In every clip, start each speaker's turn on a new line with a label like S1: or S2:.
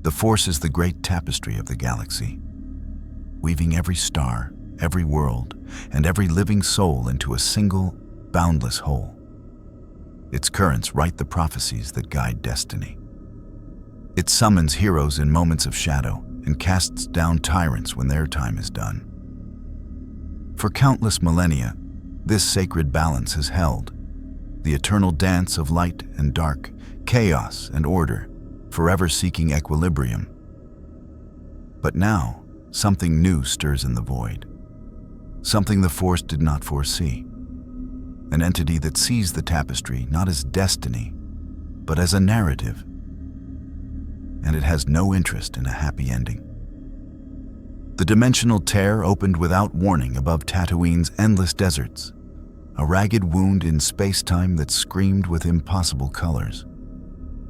S1: The Force is the great tapestry of the galaxy, weaving every star, every world, and every living soul into a single, boundless whole. Its currents write the prophecies that guide destiny. It summons heroes in moments of shadow and casts down tyrants when their time is done. For countless millennia, this sacred balance has held, the eternal dance of light and dark, chaos and order, forever seeking equilibrium. But now, something new stirs in the void. Something the Force did not foresee. An entity that sees the tapestry not as destiny, but as a narrative. And it has no interest in a happy ending. The dimensional tear opened without warning above Tatooine's endless deserts, a ragged wound in space-time that screamed with impossible colors.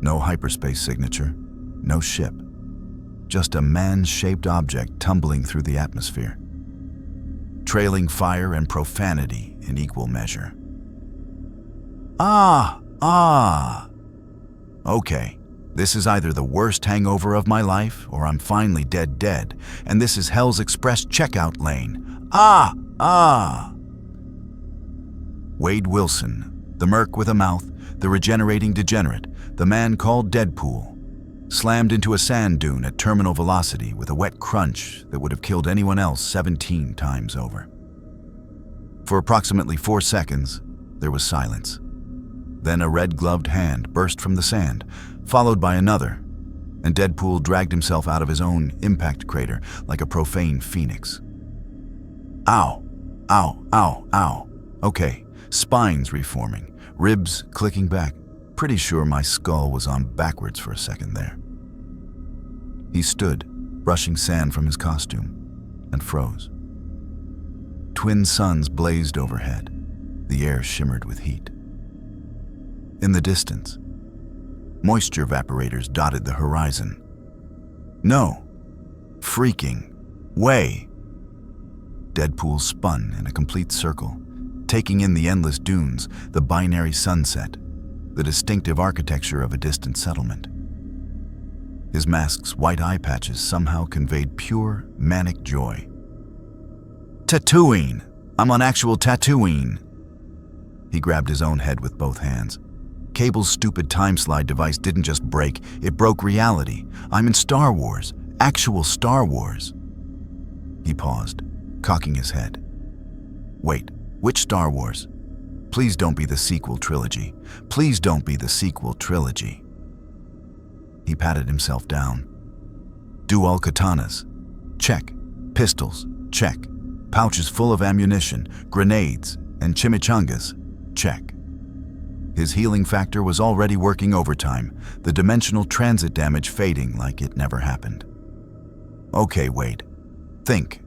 S1: No hyperspace signature, no ship, just a man-shaped object tumbling through the atmosphere, trailing fire and profanity in equal measure. Okay, this is either the worst hangover of my life, or I'm finally dead, and this is Hell's Express checkout lane. Wade Wilson, the Merc with a mouth, the regenerating degenerate, the man called DeadPool, slammed into a sand dune at terminal velocity with a wet crunch that would have killed anyone else 17 times over. For approximately 4 seconds, there was silence. Then a red-gloved hand burst from the sand, followed by another, and DeadPool dragged himself out of his own impact crater like a profane phoenix. Ow. Okay, spines reforming, ribs clicking back. Pretty sure my skull was on backwards for a second there. He stood, brushing sand from his costume, and froze. Twin suns blazed overhead. The air shimmered with heat. In the distance, moisture evaporators dotted the horizon. No freaking way! DeadPool spun in a complete circle, taking in the endless dunes, the binary sunset, the distinctive architecture of a distant settlement. His mask's white eye patches somehow conveyed pure, manic joy. Tatooine! I'm on actual Tatooine! He grabbed his own head with both hands. Cable's stupid time-slide device didn't just break, it broke reality. I'm in Star Wars, actual Star Wars. He paused, cocking his head. Wait, which Star Wars? Please don't be the sequel trilogy. Please don't be the sequel trilogy. He patted himself down. Dual katanas. Check. Pistols. Check. Pouches full of ammunition, grenades, and chimichangas. Check. His healing factor was already working overtime, the dimensional transit damage fading like it never happened. Okay, Wade. Think.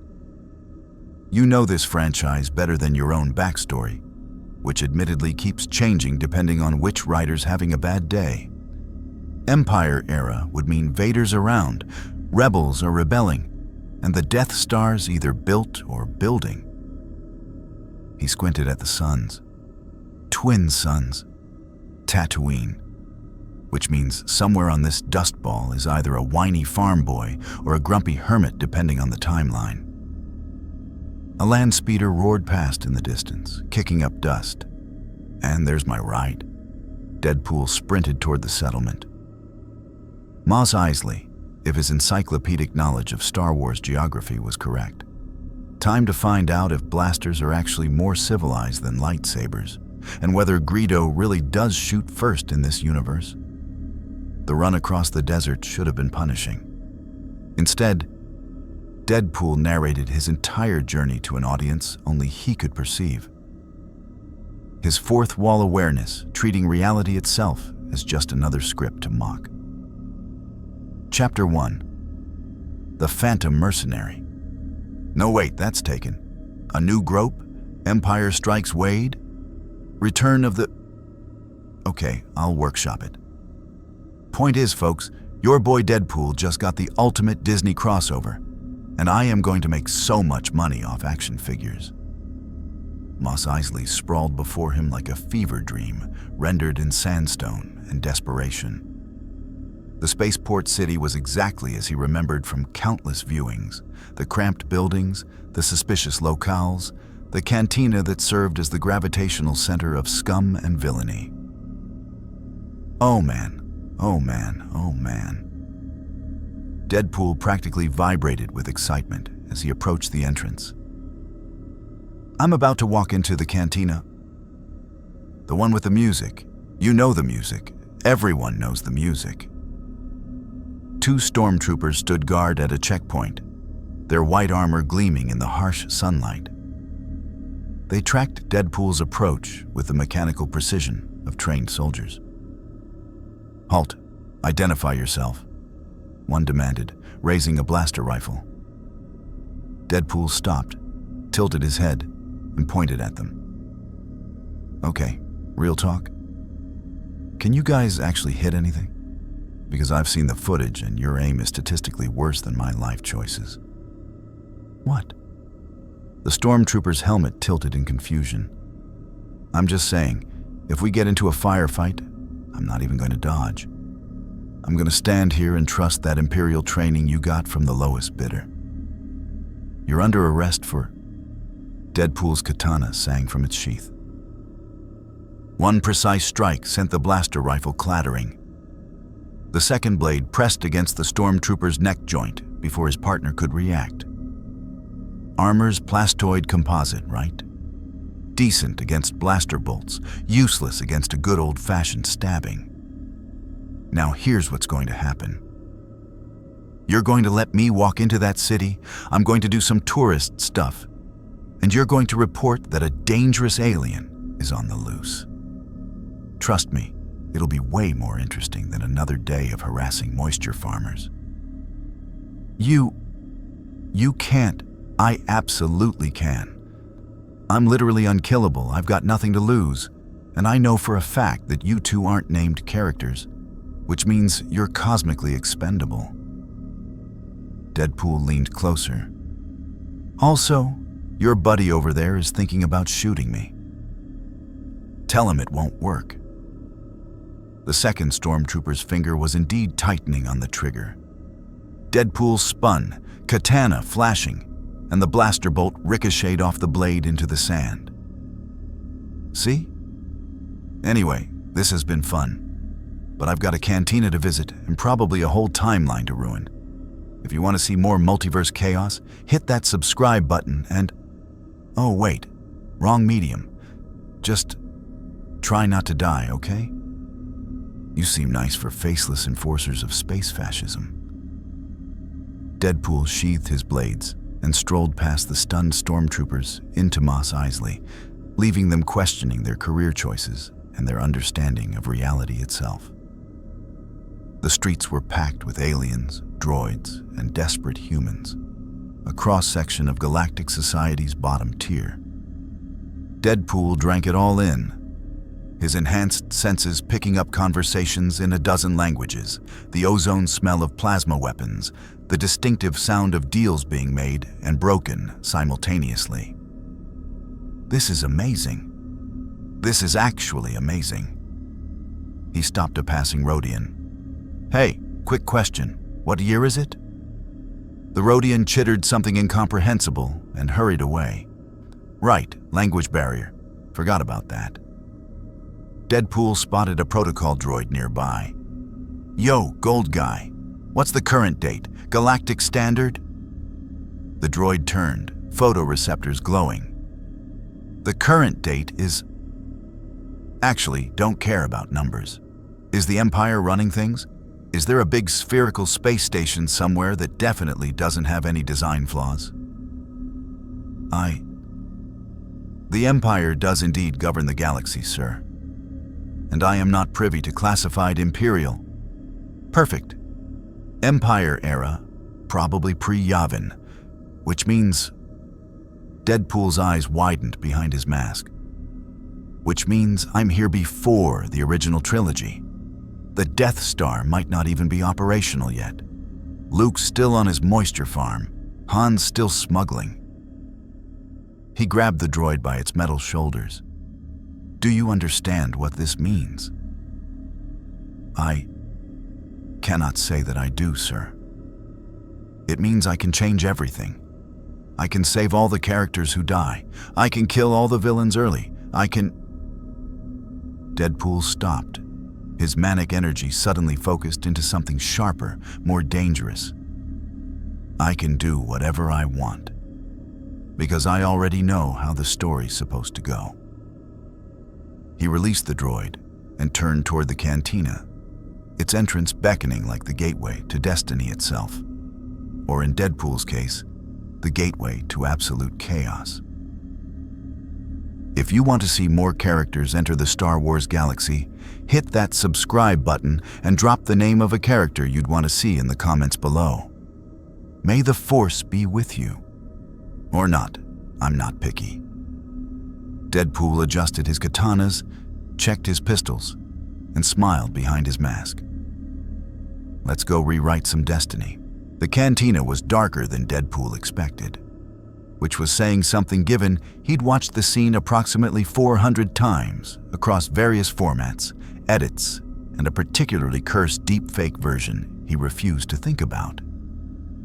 S1: You know this franchise better than your own backstory, which admittedly keeps changing depending on which writer's having a bad day. Empire era would mean Vader's around, rebels are rebelling, and the Death Star's either built or building. He squinted at the suns. Twin suns. Tatooine. Which means somewhere on this dust ball is either a whiny farm boy or a grumpy hermit depending on the timeline. A land speeder roared past in the distance, kicking up dust. And there's my ride. DeadPool sprinted toward the settlement. Mos Eisley, if his encyclopedic knowledge of Star Wars geography was correct. Time to find out if blasters are actually more civilized than lightsabers, and whether Greedo really does shoot first in this universe. The run across the desert should have been punishing. Instead, DeadPool narrated his entire journey to an audience only he could perceive. His fourth wall awareness treating reality itself as just another script to mock. Chapter 1. The Phantom Mercenary. No wait, that's taken. A New Grope? Empire Strikes Wade? Return of the... Okay, I'll workshop it. Point is, folks, your boy DeadPool just got the ultimate Disney crossover, and I am going to make so much money off action figures. Mos Eisley sprawled before him like a fever dream, rendered in sandstone and desperation. The spaceport city was exactly as he remembered from countless viewings. The cramped buildings, the suspicious locales, the cantina that served as the gravitational center of scum and villainy. Oh man, oh man, oh man. DeadPool practically vibrated with excitement as he approached the entrance. I'm about to walk into the cantina. The one with the music. You know the music. Everyone knows the music. Two stormtroopers stood guard at a checkpoint, their white armor gleaming in the harsh sunlight. They tracked DeadPool's approach with the mechanical precision of trained soldiers. Halt. Identify yourself, one demanded, raising a blaster rifle. DeadPool stopped, tilted his head, and pointed at them. Okay, real talk. Can you guys actually hit anything? Because I've seen the footage and your aim is statistically worse than my life choices. What? The stormtrooper's helmet tilted in confusion. I'm just saying, if we get into a firefight, I'm not even going to dodge. I'm going to stand here and trust that Imperial training you got from the lowest bidder. You're under arrest for... DeadPool's katana sang from its sheath. One precise strike sent the blaster rifle clattering. The second blade pressed against the stormtrooper's neck joint before his partner could react. Armor's plastoid composite, right? Decent against blaster bolts, useless against a good old-fashioned stabbing. Now here's what's going to happen. You're going to let me walk into that city, I'm going to do some tourist stuff, and you're going to report that a dangerous alien is on the loose. Trust me, it'll be way more interesting than another day of harassing moisture farmers. You can't. I absolutely can. I'm literally unkillable, I've got nothing to lose, and I know for a fact that you two aren't named characters, which means you're cosmically expendable. DeadPool leaned closer. Also, your buddy over there is thinking about shooting me. Tell him it won't work. The second stormtrooper's finger was indeed tightening on the trigger. DeadPool spun, katana flashing, and the blaster bolt ricocheted off the blade into the sand. See? Anyway, this has been fun. But I've got a cantina to visit and probably a whole timeline to ruin. If you want to see more multiverse chaos, hit that subscribe button and... Oh wait, wrong medium. Just try not to die, okay? You seem nice for faceless enforcers of space fascism. DeadPool sheathed his blades and strolled past the stunned stormtroopers into Mos Eisley, leaving them questioning their career choices and their understanding of reality itself. The streets were packed with aliens, droids, and desperate humans, a cross-section of galactic society's bottom tier. DeadPool drank it all in, his enhanced senses picking up conversations in a dozen languages, the ozone smell of plasma weapons, the distinctive sound of deals being made and broken simultaneously. This is amazing. This is actually amazing. He stopped a passing Rhodian. Hey, quick question. What year is it? The Rhodian chittered something incomprehensible and hurried away. Right, language barrier. Forgot about that. DeadPool spotted a protocol droid nearby. Yo, gold guy. What's the current date? Galactic standard? The droid turned, photoreceptors glowing. The current date is... Actually, don't care about numbers. Is the Empire running things? Is there a big spherical space station somewhere that definitely doesn't have any design flaws? The Empire does indeed govern the galaxy, sir. And I am not privy to classified Imperial. Perfect. Empire era, probably pre-Yavin, which means... DeadPool's eyes widened behind his mask. Which means I'm here before the original trilogy. The Death Star might not even be operational yet. Luke's still on his moisture farm. Han's still smuggling. He grabbed the droid by its metal shoulders. Do you understand what this means? cannot say that I do, sir. It means I can change everything. I can save all the characters who die. I can kill all the villains early. I can... DeadPool stopped. His manic energy suddenly focused into something sharper, more dangerous. I can do whatever I want, because I already know how the story's supposed to go. He released the droid and turned toward the cantina, its entrance beckoning like the gateway to destiny itself, or in DeadPool's case, the gateway to absolute chaos. If you want to see more characters enter the Star Wars galaxy, hit that subscribe button and drop the name of a character you'd want to see in the comments below. May the Force be with you. Or not, I'm not picky. DeadPool adjusted his katanas, checked his pistols, and smiled behind his mask. Let's go rewrite some destiny. The cantina was darker than DeadPool expected, which was saying something given he'd watched the scene approximately 400 times across various formats, edits, and a particularly cursed deepfake version he refused to think about.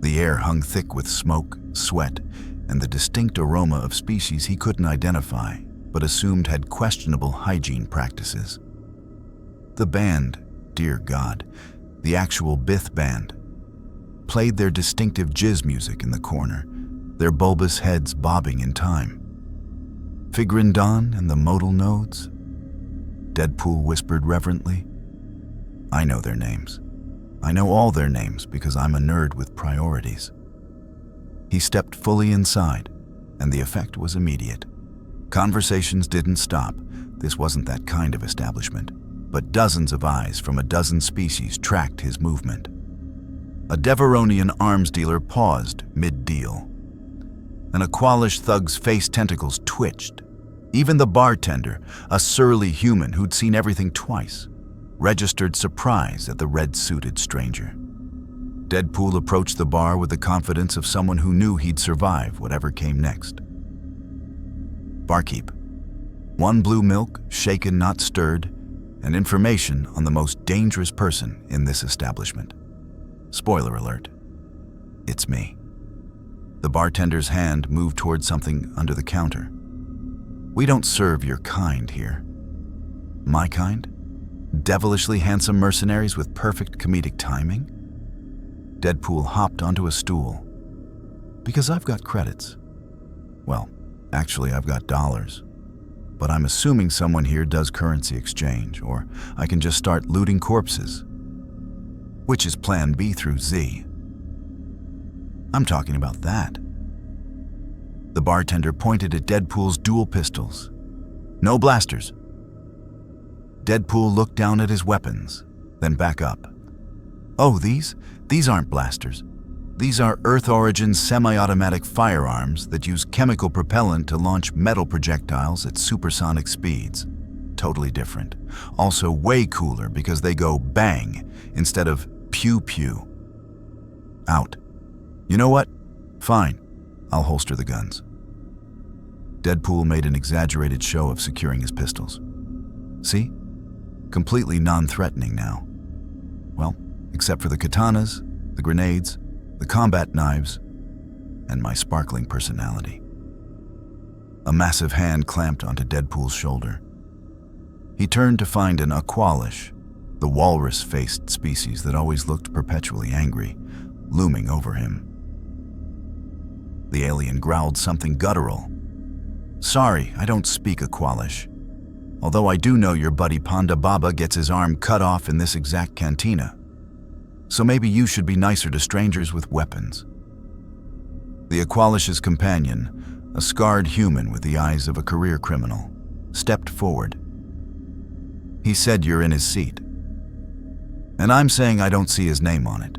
S1: The air hung thick with smoke, sweat, and the distinct aroma of species he couldn't identify, but assumed had questionable hygiene practices. The band, dear God, the actual Bith band, played their distinctive jizz music in the corner, their bulbous heads bobbing in time. Figrindan and the modal nodes? DeadPool whispered reverently. I know their names. I know all their names because I'm a nerd with priorities. He stepped fully inside, and the effect was immediate. Conversations didn't stop. This wasn't that kind of establishment, but dozens of eyes from a dozen species tracked his movement. A Deveronian arms dealer paused mid-deal. An Aqualish thug's face tentacles twitched. Even the bartender, a surly human who'd seen everything twice, registered surprise at the red-suited stranger. DeadPool approached the bar with the confidence of someone who knew he'd survive whatever came next. Barkeep. 1 blue milk, shaken not stirred, and information on the most dangerous person in this establishment. Spoiler alert. It's me. The bartender's hand moved toward something under the counter. We don't serve your kind here. My kind? Devilishly handsome mercenaries with perfect comedic timing? DeadPool hopped onto a stool. Because I've got credits. Well, actually I've got dollars. But I'm assuming someone here does currency exchange, or I can just start looting corpses. Which is plan B through Z. I'm talking about that. The bartender pointed at DeadPool's dual pistols. No blasters. DeadPool looked down at his weapons, then back up. Oh, these aren't blasters. These are Earth-origin semi-automatic firearms that use chemical propellant to launch metal projectiles at supersonic speeds. Totally different. Also way cooler because they go bang instead of pew-pew. Out. You know what? Fine. I'll holster the guns. DeadPool made an exaggerated show of securing his pistols. See? Completely non-threatening now. Well, except for the katanas, the grenades, the combat knives, and my sparkling personality. A massive hand clamped onto DeadPool's shoulder. He turned to find an Aqualish, the walrus-faced species that always looked perpetually angry, looming over him. The alien growled something guttural. Sorry, I don't speak Aqualish. Although I do know your buddy Ponda Baba gets his arm cut off in this exact cantina. So maybe you should be nicer to strangers with weapons. The Aqualish's companion, a scarred human with the eyes of a career criminal, stepped forward. He said you're in his seat. And I'm saying I don't see his name on it.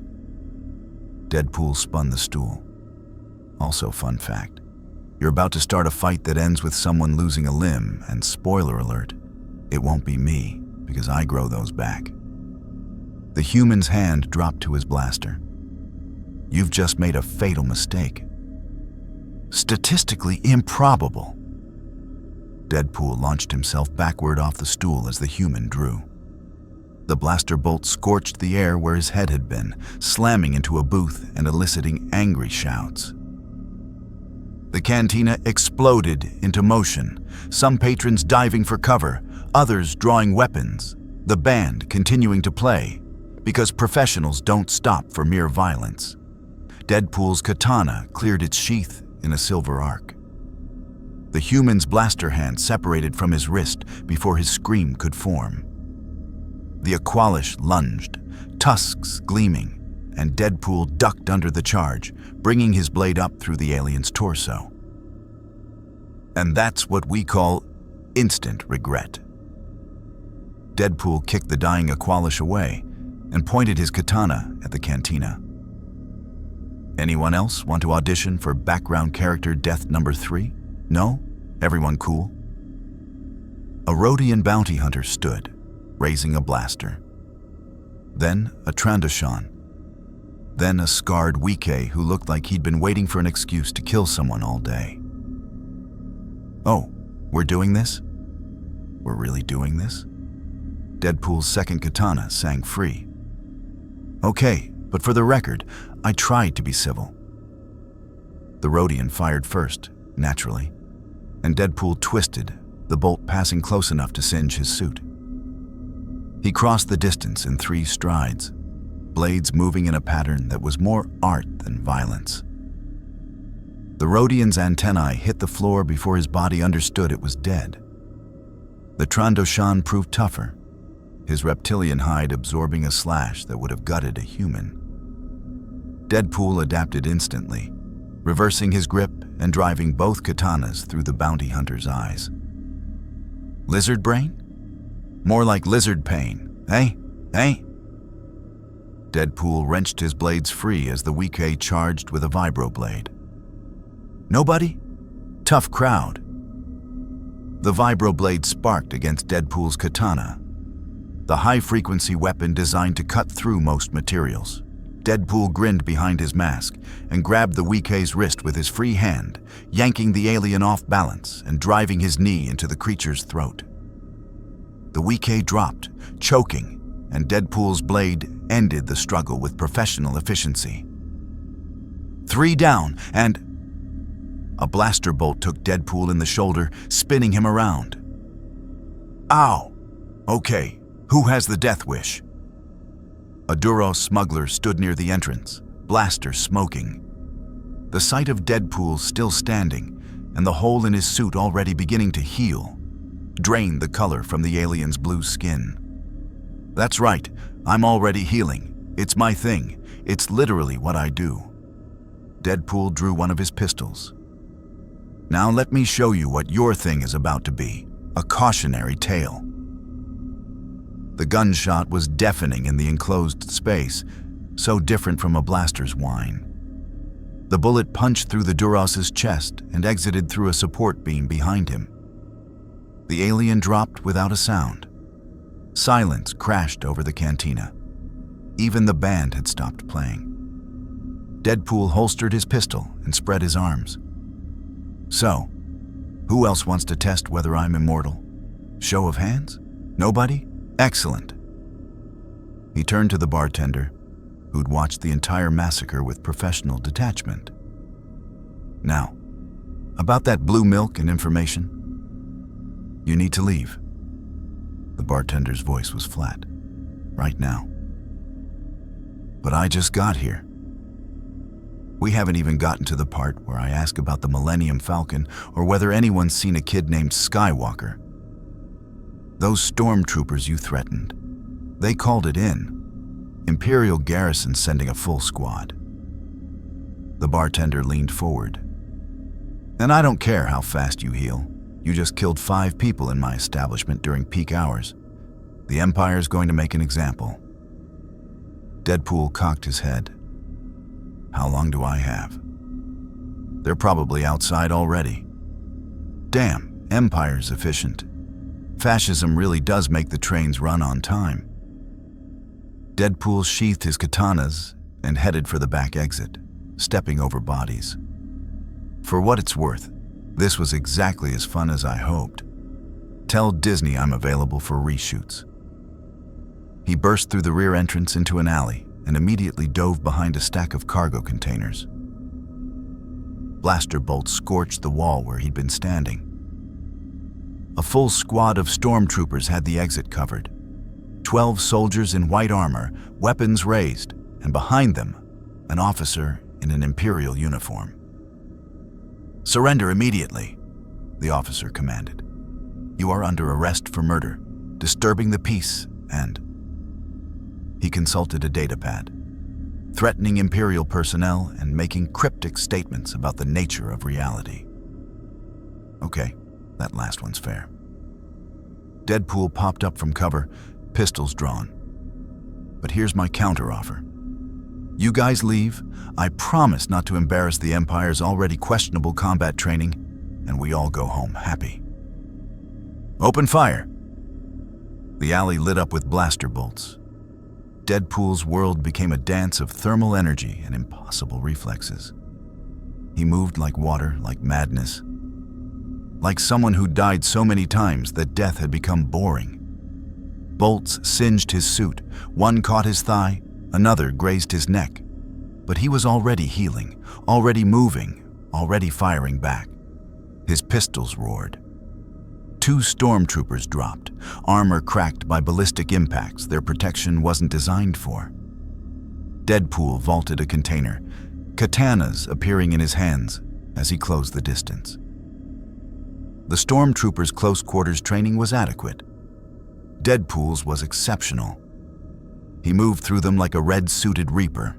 S1: DeadPool spun the stool. Also, fun fact, you're about to start a fight that ends with someone losing a limb, and spoiler alert, it won't be me, because I grow those back. The human's hand dropped to his blaster. You've just made a fatal mistake. Statistically improbable. DeadPool launched himself backward off the stool as the human drew. The blaster bolt scorched the air where his head had been, slamming into a booth and eliciting angry shouts. The cantina exploded into motion, some patrons diving for cover, others drawing weapons, the band continuing to play, because professionals don't stop for mere violence. DeadPool's katana cleared its sheath in a silver arc. The human's blaster hand separated from his wrist before his scream could form. The Aqualish lunged, tusks gleaming, and DeadPool ducked under the charge, bringing his blade up through the alien's torso. And that's what we call instant regret. DeadPool kicked the dying Aqualish away and pointed his katana at the cantina. Anyone else want to audition for background character death number 3? No? Everyone cool? A Rodian bounty hunter stood, raising a blaster. Then a Trandoshan. Then a scarred Wike who looked like he'd been waiting for an excuse to kill someone all day. Oh, we're doing this? We're really doing this? DeadPool's second katana sang free. Okay, but for the record, I tried to be civil. The Rodian fired first, naturally, and DeadPool twisted, the bolt passing close enough to singe his suit. He crossed the distance in 3 strides, blades moving in a pattern that was more art than violence. The Rodian's antennae hit the floor before his body understood it was dead. The Trandoshan proved tougher, his reptilian hide absorbing a slash that would have gutted a human. DeadPool adapted instantly, reversing his grip and driving both katanas through the bounty hunter's eyes. Lizard brain? More like lizard pain, eh? DeadPool wrenched his blades free as the Wike charged with a vibroblade. Nobody? Tough crowd. The vibroblade sparked against DeadPool's katana, the high-frequency weapon designed to cut through most materials. DeadPool grinned behind his mask and grabbed the Wike's wrist with his free hand, yanking the alien off balance and driving his knee into the creature's throat. The Wike dropped, choking, and DeadPool's blade ended the struggle with professional efficiency. 3 down, and a blaster bolt took DeadPool in the shoulder, spinning him around. Ow! Okay, who has the death wish? A Duros smuggler stood near the entrance, blaster smoking. The sight of DeadPool still standing, and the hole in his suit already beginning to heal, drained the color from the alien's blue skin. That's right, I'm already healing. It's my thing. It's literally what I do. DeadPool drew one of his pistols. Now let me show you what your thing is about to be, a cautionary tale. The gunshot was deafening in the enclosed space, so different from a blaster's whine. The bullet punched through the Duros's chest and exited through a support beam behind him. The alien dropped without a sound. Silence crashed over the cantina. Even the band had stopped playing. DeadPool holstered his pistol and spread his arms. So, who else wants to test whether I'm immortal? Show of hands? Nobody? Excellent. He turned to the bartender, who'd watched the entire massacre with professional detachment. Now, about that blue milk and information. You need to leave. The bartender's voice was flat. Right now. But I just got here. We haven't even gotten to the part where I ask about the Millennium Falcon or whether anyone's seen a kid named Skywalker. Those Stormtroopers you threatened, they called it in. Imperial garrison sending a full squad. The bartender leaned forward. And I don't care how fast you heal. You just killed 5 people in my establishment during peak hours. The Empire's going to make an example. DeadPool cocked his head. How long do I have? They're probably outside already. Damn, Empire's efficient. Fascism really does make the trains run on time. DeadPool sheathed his katanas and headed for the back exit, stepping over bodies. For what it's worth, this was exactly as fun as I hoped. Tell Disney I'm available for reshoots. He burst through the rear entrance into an alley and immediately dove behind a stack of cargo containers. Blaster bolts scorched the wall where he'd been standing. A full squad of stormtroopers had the exit covered. 12 soldiers in white armor, weapons raised, and behind them, an officer in an Imperial uniform. "Surrender immediately," the officer commanded. "You are under arrest for murder, disturbing the peace, and..." He consulted a datapad, threatening Imperial personnel and making cryptic statements about the nature of reality. Okay, that last one's fair. DeadPool popped up from cover, pistols drawn. "But here's my counteroffer. You guys leave, I promise not to embarrass the Empire's already questionable combat training, and we all go home happy." "Open fire!" The alley lit up with blaster bolts. DeadPool's world became a dance of thermal energy and impossible reflexes. He moved like water, like madness, like someone who died so many times that death had become boring. Bolts singed his suit. One caught his thigh, another grazed his neck. But he was already healing, already moving, already firing back. His pistols roared. 2 stormtroopers dropped, armor cracked by ballistic impacts their protection wasn't designed for. DeadPool vaulted a container, katanas appearing in his hands as he closed the distance. The stormtroopers' close quarters training was adequate. DeadPool's was exceptional. He moved through them like a red-suited reaper.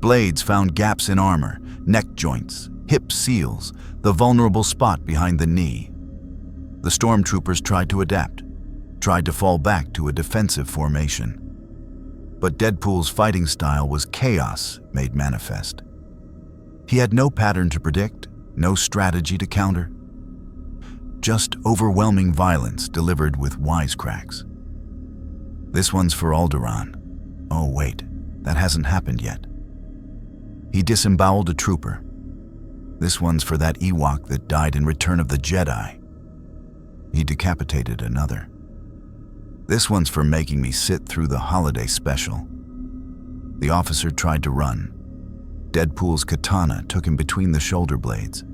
S1: Blades found gaps in armor, neck joints, hip seals, the vulnerable spot behind the knee. The stormtroopers tried to adapt, tried to fall back to a defensive formation. But DeadPool's fighting style was chaos made manifest. He had no pattern to predict, no strategy to counter. Just overwhelming violence delivered with wisecracks. "This one's for Alderaan. Oh wait, that hasn't happened yet." He disemboweled a trooper. "This one's for that Ewok that died in Return of the Jedi." He decapitated another. "This one's for making me sit through the holiday special." The officer tried to run. DeadPool's katana took him between the shoulder blades.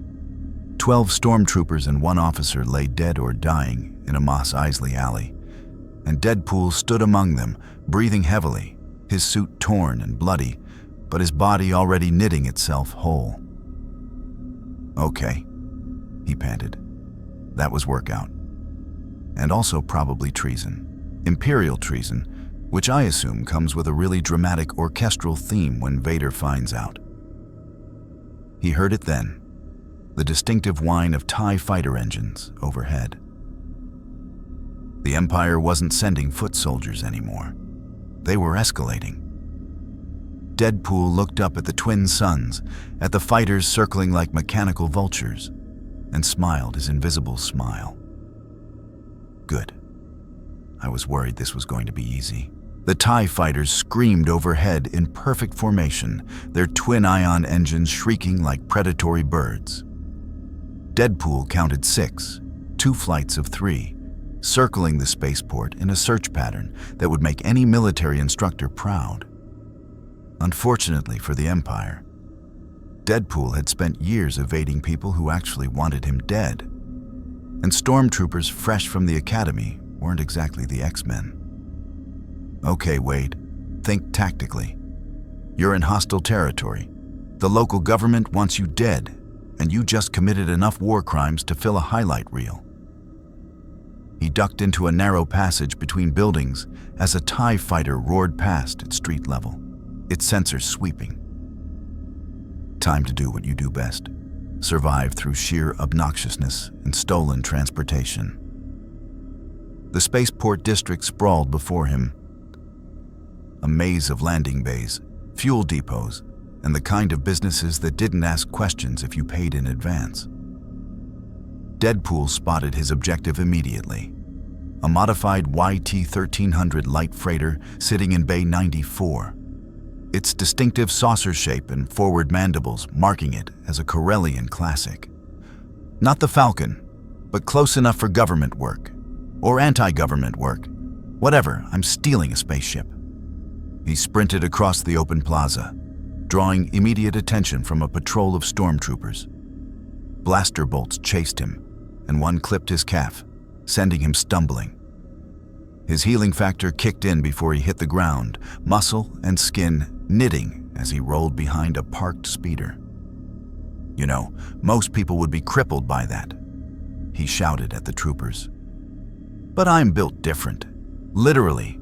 S1: 12 stormtroopers and 1 officer lay dead or dying in a Mos Eisley alley, and DeadPool stood among them, breathing heavily, his suit torn and bloody, but his body already knitting itself whole. "Okay," he panted. "That was workout. And also probably treason. Imperial treason, which I assume comes with a really dramatic orchestral theme when Vader finds out." He heard it then, the distinctive whine of TIE fighter engines overhead. The Empire wasn't sending foot soldiers anymore. They were escalating. DeadPool looked up at the twin suns, at the fighters circling like mechanical vultures, and smiled his invisible smile. Good. I was worried this was going to be easy. The TIE fighters screamed overhead in perfect formation, their twin-ion engines shrieking like predatory birds. DeadPool counted 6, 2 flights of 3, circling the spaceport in a search pattern that would make any military instructor proud. Unfortunately for the Empire, DeadPool had spent years evading people who actually wanted him dead, and stormtroopers fresh from the academy weren't exactly the X-Men. "Okay, Wade, think tactically. You're in hostile territory. The local government wants you dead, and you just committed enough war crimes to fill a highlight reel." He ducked into a narrow passage between buildings as a TIE fighter roared past at street level, its sensors sweeping. Time to do what you do best. Survive through sheer obnoxiousness and stolen transportation. The spaceport district sprawled before him. A maze of landing bays, fuel depots, and the kind of businesses that didn't ask questions if you paid in advance. DeadPool spotted his objective immediately. A modified YT-1300 light freighter sitting in Bay 94. Its distinctive saucer shape and forward mandibles marking it as a Corellian classic. Not the Falcon, but close enough for government work, or anti-government work. Whatever, I'm stealing a spaceship. He sprinted across the open plaza, drawing immediate attention from a patrol of stormtroopers. Blaster bolts chased him, and one clipped his calf, sending him stumbling. His healing factor kicked in before he hit the ground, muscle and skin knitting as he rolled behind a parked speeder. You know, most people would be crippled by that, he shouted at the troopers. But I'm built different. Literally.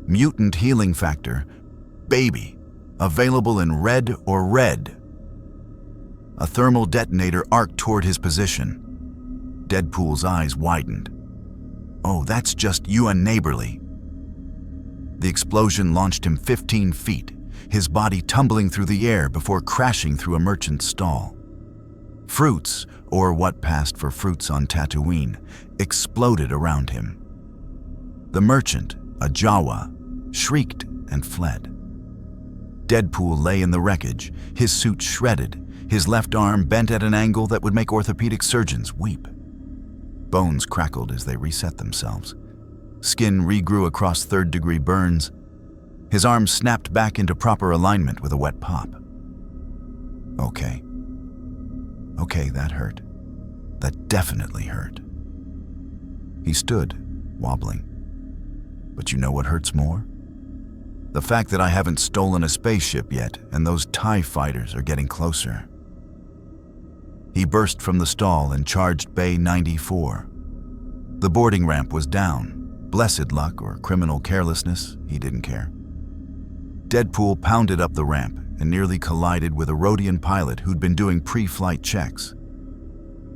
S1: Mutant healing factor, baby, available in red or red. A thermal detonator arced toward his position. DeadPool's eyes widened. Oh, that's just you and neighborly. The explosion launched him 15 feet, his body tumbling through the air before crashing through a merchant's stall. Fruits, or what passed for fruits on Tatooine, exploded around him. The merchant, a Jawa, shrieked and fled. DeadPool lay in the wreckage, his suit shredded, his left arm bent at an angle that would make orthopedic surgeons weep. Bones crackled as they reset themselves. Skin regrew across third-degree burns. His arm snapped back into proper alignment with a wet pop. Okay, that hurt. That definitely hurt. He stood, wobbling. But you know what hurts more? The fact that I haven't stolen a spaceship yet, and those TIE fighters are getting closer. He burst from the stall and charged Bay 94. The boarding ramp was down. Blessed luck or criminal carelessness, he didn't care. DeadPool pounded up the ramp and nearly collided with a Rhodian pilot who'd been doing pre-flight checks.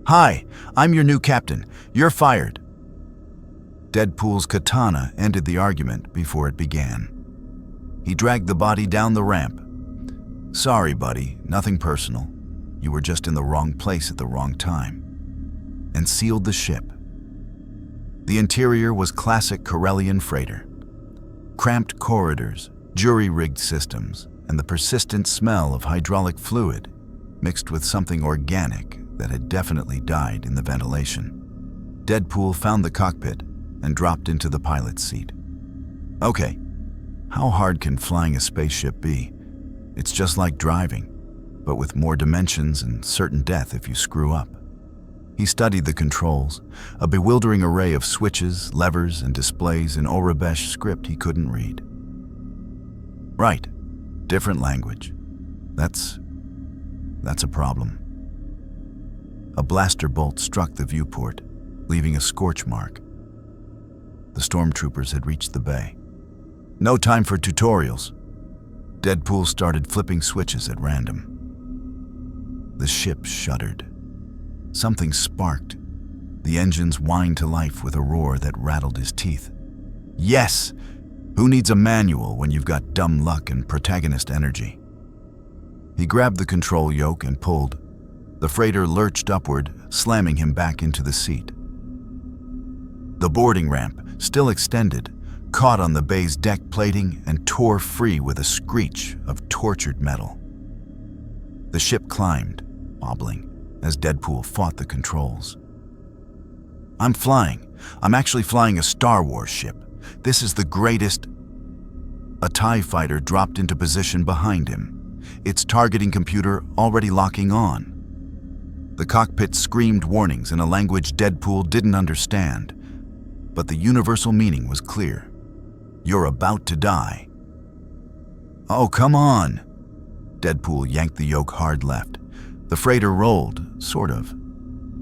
S1: Hi, I'm your new captain. You're fired. DeadPool's katana ended the argument before it began. He dragged the body down the ramp. Sorry, buddy, nothing personal. You were just in the wrong place at the wrong time. And sealed the ship. The interior was classic Corellian freighter. Cramped corridors, jury-rigged systems, and the persistent smell of hydraulic fluid mixed with something organic that had definitely died in the ventilation. DeadPool found the cockpit and dropped into the pilot's seat. Okay, how hard can flying a spaceship be? It's just like driving, but with more dimensions and certain death if you screw up. He studied the controls, a bewildering array of switches, levers, and displays in Orobesh script he couldn't read. Right, different language. That's a problem. A blaster bolt struck the viewport, leaving a scorch mark. The stormtroopers had reached the bay. No time for tutorials. DeadPool started flipping switches at random. The ship shuddered. Something sparked. The engines whined to life with a roar that rattled his teeth. Yes! Who needs a manual when you've got dumb luck and protagonist energy? He grabbed the control yoke and pulled. The freighter lurched upward, slamming him back into the seat. The boarding ramp, still extended, caught on the bay's deck plating and tore free with a screech of tortured metal. The ship climbed, wobbling, as DeadPool fought the controls. I'm actually flying a Star Wars ship. This is the greatest. A TIE fighter dropped into position behind him, its targeting computer already locking on. The cockpit screamed warnings in a language DeadPool didn't understand, but the universal meaning was clear. You're about to die. Oh, come on! DeadPool yanked the yoke hard left. The freighter rolled, sort of.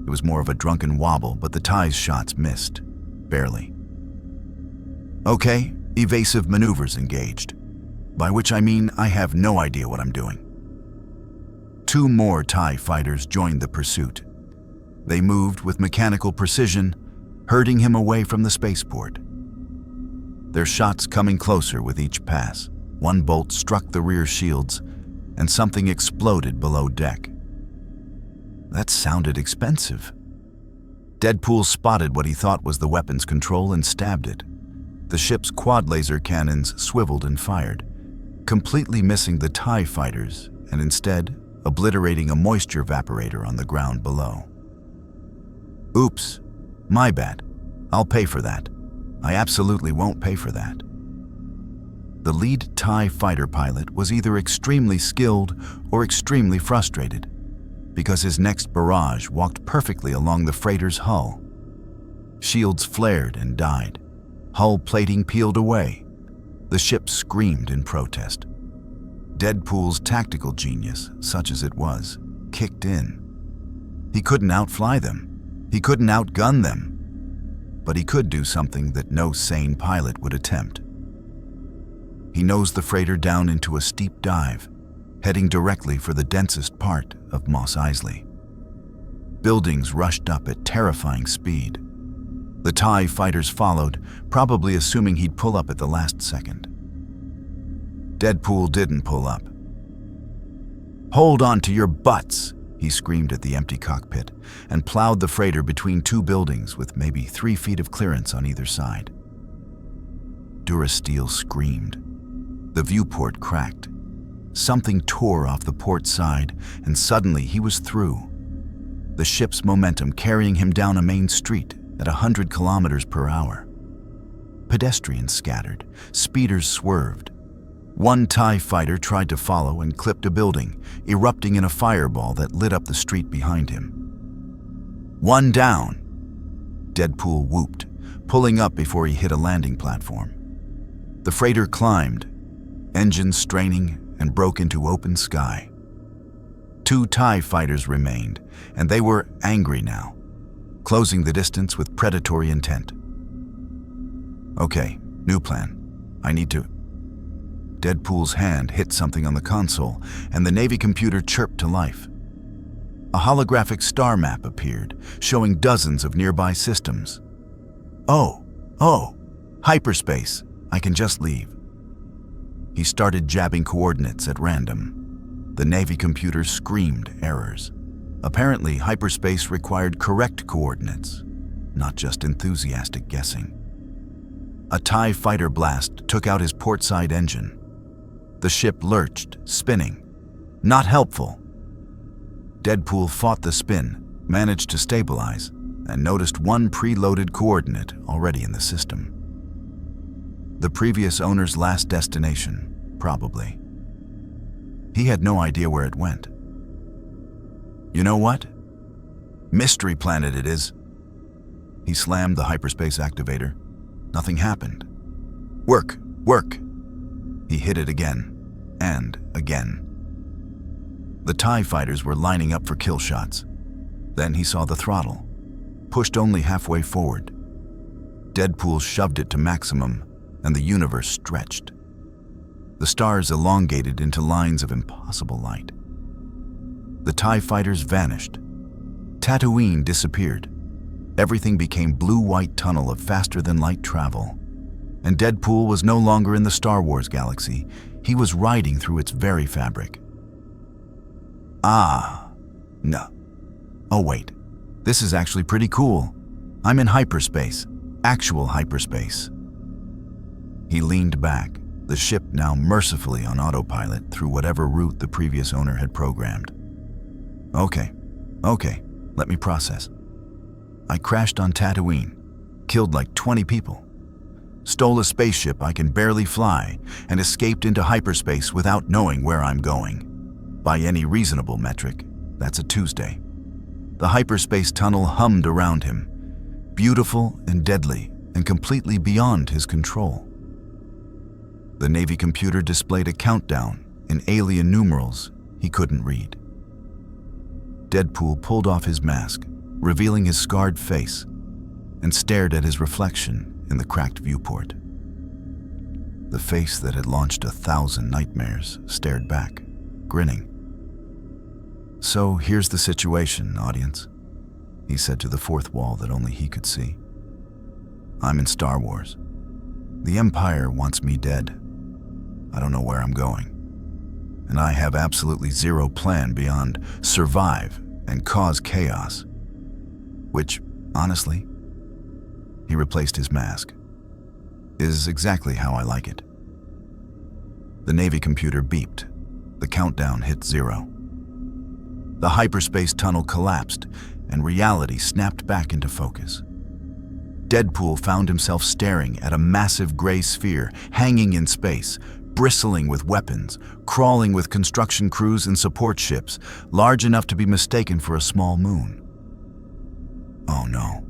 S1: It was more of a drunken wobble, but the TIE's shots missed. Barely. Okay, evasive maneuvers engaged. By which I mean I have no idea what I'm doing. 2 more TIE fighters joined the pursuit. They moved with mechanical precision, herding him away from the spaceport. Their shots coming closer with each pass. One bolt struck the rear shields, and something exploded below deck. That sounded expensive. DeadPool spotted what he thought was the weapon's control and stabbed it. The ship's quad laser cannons swiveled and fired, completely missing the TIE fighters and instead obliterating a moisture evaporator on the ground below. Oops, my bad. I'll pay for that. I absolutely won't pay for that. The lead TIE fighter pilot was either extremely skilled or extremely frustrated, because his next barrage walked perfectly along the freighter's hull. Shields flared and died. Hull plating peeled away. The ship screamed in protest. DeadPool's tactical genius, such as it was, kicked in. He couldn't outfly them. He couldn't outgun them. But he could do something that no sane pilot would attempt. He nosed the freighter down into a steep dive, heading directly for the densest part of Mos Eisley. Buildings rushed up at terrifying speed. The TIE fighters followed, probably assuming he'd pull up at the last second. DeadPool didn't pull up. "Hold on to your butts!" he screamed at the empty cockpit, and plowed the freighter between two buildings with maybe 3 feet of clearance on either side. Durasteel screamed. The viewport cracked. Something tore off the port side, and suddenly he was through. The ship's momentum carrying him down a main street at 100 kilometers per hour. Pedestrians scattered. Speeders swerved. One TIE fighter tried to follow and clipped a building, erupting in a fireball that lit up the street behind him. "One down!" DeadPool whooped, pulling up before he hit a landing platform. The freighter climbed, engines straining, and broke into open sky. 2 TIE fighters remained, and they were angry now, closing the distance with predatory intent. "Okay, new plan. I need to..." DeadPool's hand hit something on the console, and the Navy computer chirped to life. A holographic star map appeared, showing dozens of nearby systems. Oh, hyperspace. I can just leave." He started jabbing coordinates at random. The Navy computer screamed errors. Apparently, hyperspace required correct coordinates, not just enthusiastic guessing. A TIE fighter blast took out his portside engine. The ship lurched, spinning. Not helpful. DeadPool fought the spin, managed to stabilize, and noticed one preloaded coordinate already in the system. The previous owner's last destination, probably. He had no idea where it went. "You know what? Mystery planet it is." He slammed the hyperspace activator. Nothing happened. Work. He hit it again, and again. The TIE fighters were lining up for kill shots. Then he saw the throttle, pushed only halfway forward. DeadPool shoved it to maximum, and the universe stretched. The stars elongated into lines of impossible light. The TIE fighters vanished. Tatooine disappeared. Everything became blue-white tunnel of faster-than-light travel. And DeadPool was no longer in the Star Wars galaxy. He was riding through its very fabric. No. Oh wait, this is actually pretty cool. I'm in hyperspace, actual hyperspace. He leaned back, the ship now mercifully on autopilot through whatever route the previous owner had programmed. Okay, let me process. I crashed on Tatooine, killed like 20 people. Stole a spaceship I can barely fly, and escaped into hyperspace without knowing where I'm going. By any reasonable metric, that's a Tuesday. The hyperspace tunnel hummed around him, beautiful and deadly and completely beyond his control. The Navy computer displayed a countdown in alien numerals he couldn't read. DeadPool pulled off his mask, revealing his scarred face, and stared at his reflection in the cracked viewport. The face that had launched 1,000 nightmares stared back, grinning. "So here's the situation, audience," he said to the fourth wall that only he could see. "I'm in Star Wars. The Empire wants me dead. I don't know where I'm going. And I have absolutely zero plan beyond survive and cause chaos. Which, honestly," he replaced his mask, "is exactly how I like it." The Navy computer beeped. The countdown hit 0. The hyperspace tunnel collapsed, and reality snapped back into focus. DeadPool found himself staring at a massive gray sphere hanging in space, bristling with weapons, crawling with construction crews and support ships, large enough to be mistaken for a small moon. Oh no.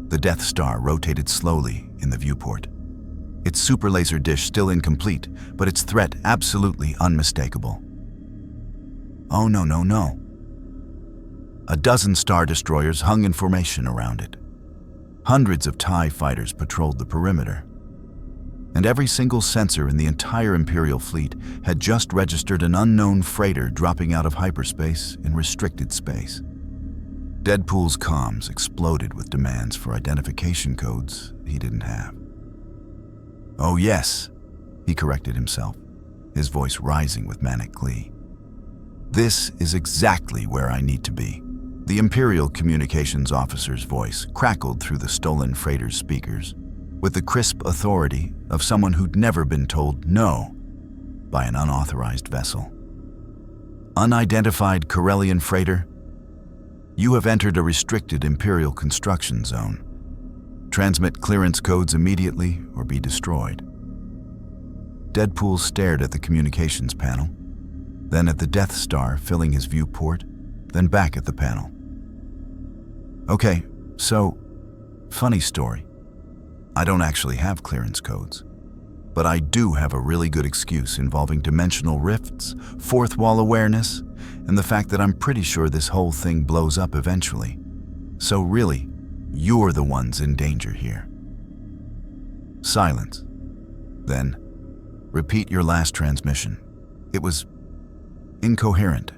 S1: The Death Star rotated slowly in the viewport. Its super laser dish still incomplete, but its threat absolutely unmistakable. Oh no, no, no. A dozen Star Destroyers hung in formation around it. Hundreds of TIE fighters patrolled the perimeter. And every single sensor in the entire Imperial fleet had just registered an unknown freighter dropping out of hyperspace in restricted space. DeadPool's comms exploded with demands for identification codes he didn't have. Oh yes, he corrected himself, his voice rising with manic glee. This is exactly where I need to be. The Imperial communications officer's voice crackled through the stolen freighter's speakers, with the crisp authority of someone who'd never been told no by an unauthorized vessel. Unidentified Corellian freighter, you have entered a restricted Imperial construction zone. Transmit clearance codes immediately or be destroyed. DeadPool stared at the communications panel, then at the Death Star filling his viewport, then back at the panel. Okay, so, funny story. I don't actually have clearance codes, but I do have a really good excuse involving dimensional rifts, fourth wall awareness, and the fact that I'm pretty sure this whole thing blows up eventually. So really, you're the ones in danger here. Silence. Then, repeat your last transmission. It was incoherent.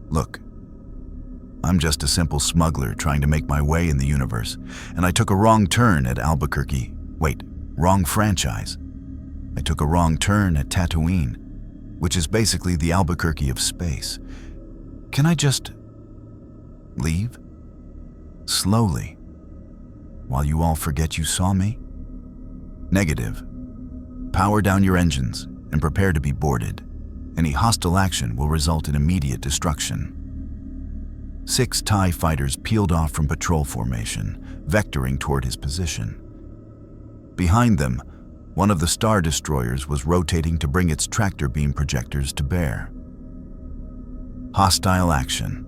S1: Look, I'm just a simple smuggler trying to make my way in the universe, and I took a wrong turn at Albuquerque. Wait, wrong franchise. I took a wrong turn at Tatooine, which is basically the Albuquerque of space. Can I just leave? Slowly, while you all forget you saw me? Negative. Power down your engines and prepare to be boarded. Any hostile action will result in immediate destruction. 6 TIE fighters peeled off from patrol formation, vectoring toward his position. Behind them, one of the Star Destroyers was rotating to bring its tractor beam projectors to bear. Hostile action,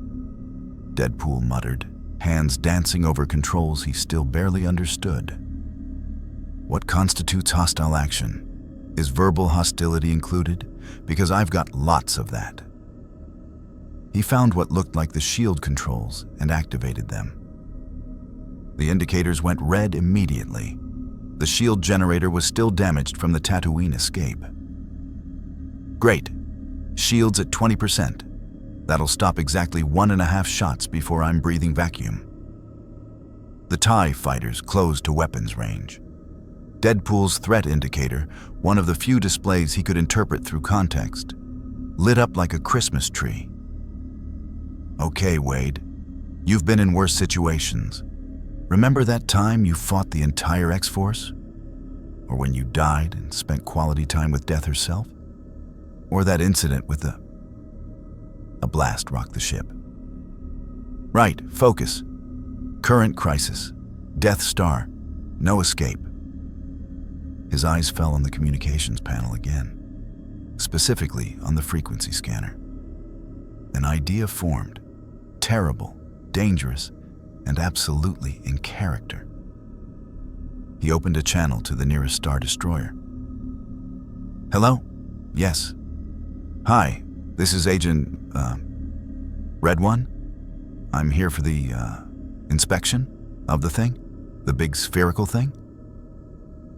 S1: DeadPool muttered, hands dancing over controls he still barely understood. What constitutes hostile action? Is verbal hostility included? Because I've got lots of that. He found what looked like the shield controls and activated them. The indicators went red immediately. The shield generator was still damaged from the Tatooine escape. Great. Shields at 20%. That'll stop exactly 1.5 shots before I'm breathing vacuum. The TIE fighters closed to weapons range. DeadPool's threat indicator, one of the few displays he could interpret through context, lit up like a Christmas tree. Okay, Wade, you've been in worse situations. Remember that time you fought the entire X-Force? Or when you died and spent quality time with Death herself? Or that incident with a blast rocked the ship. Right, focus. Current crisis. Death Star. No escape. His eyes fell on the communications panel again, specifically on the frequency scanner. An idea formed. Terrible, dangerous, and absolutely in character. He opened a channel to the nearest Star Destroyer. Hello? Yes. Hi, this is Agent, Red One? I'm here for the, inspection of the thing? The big spherical thing?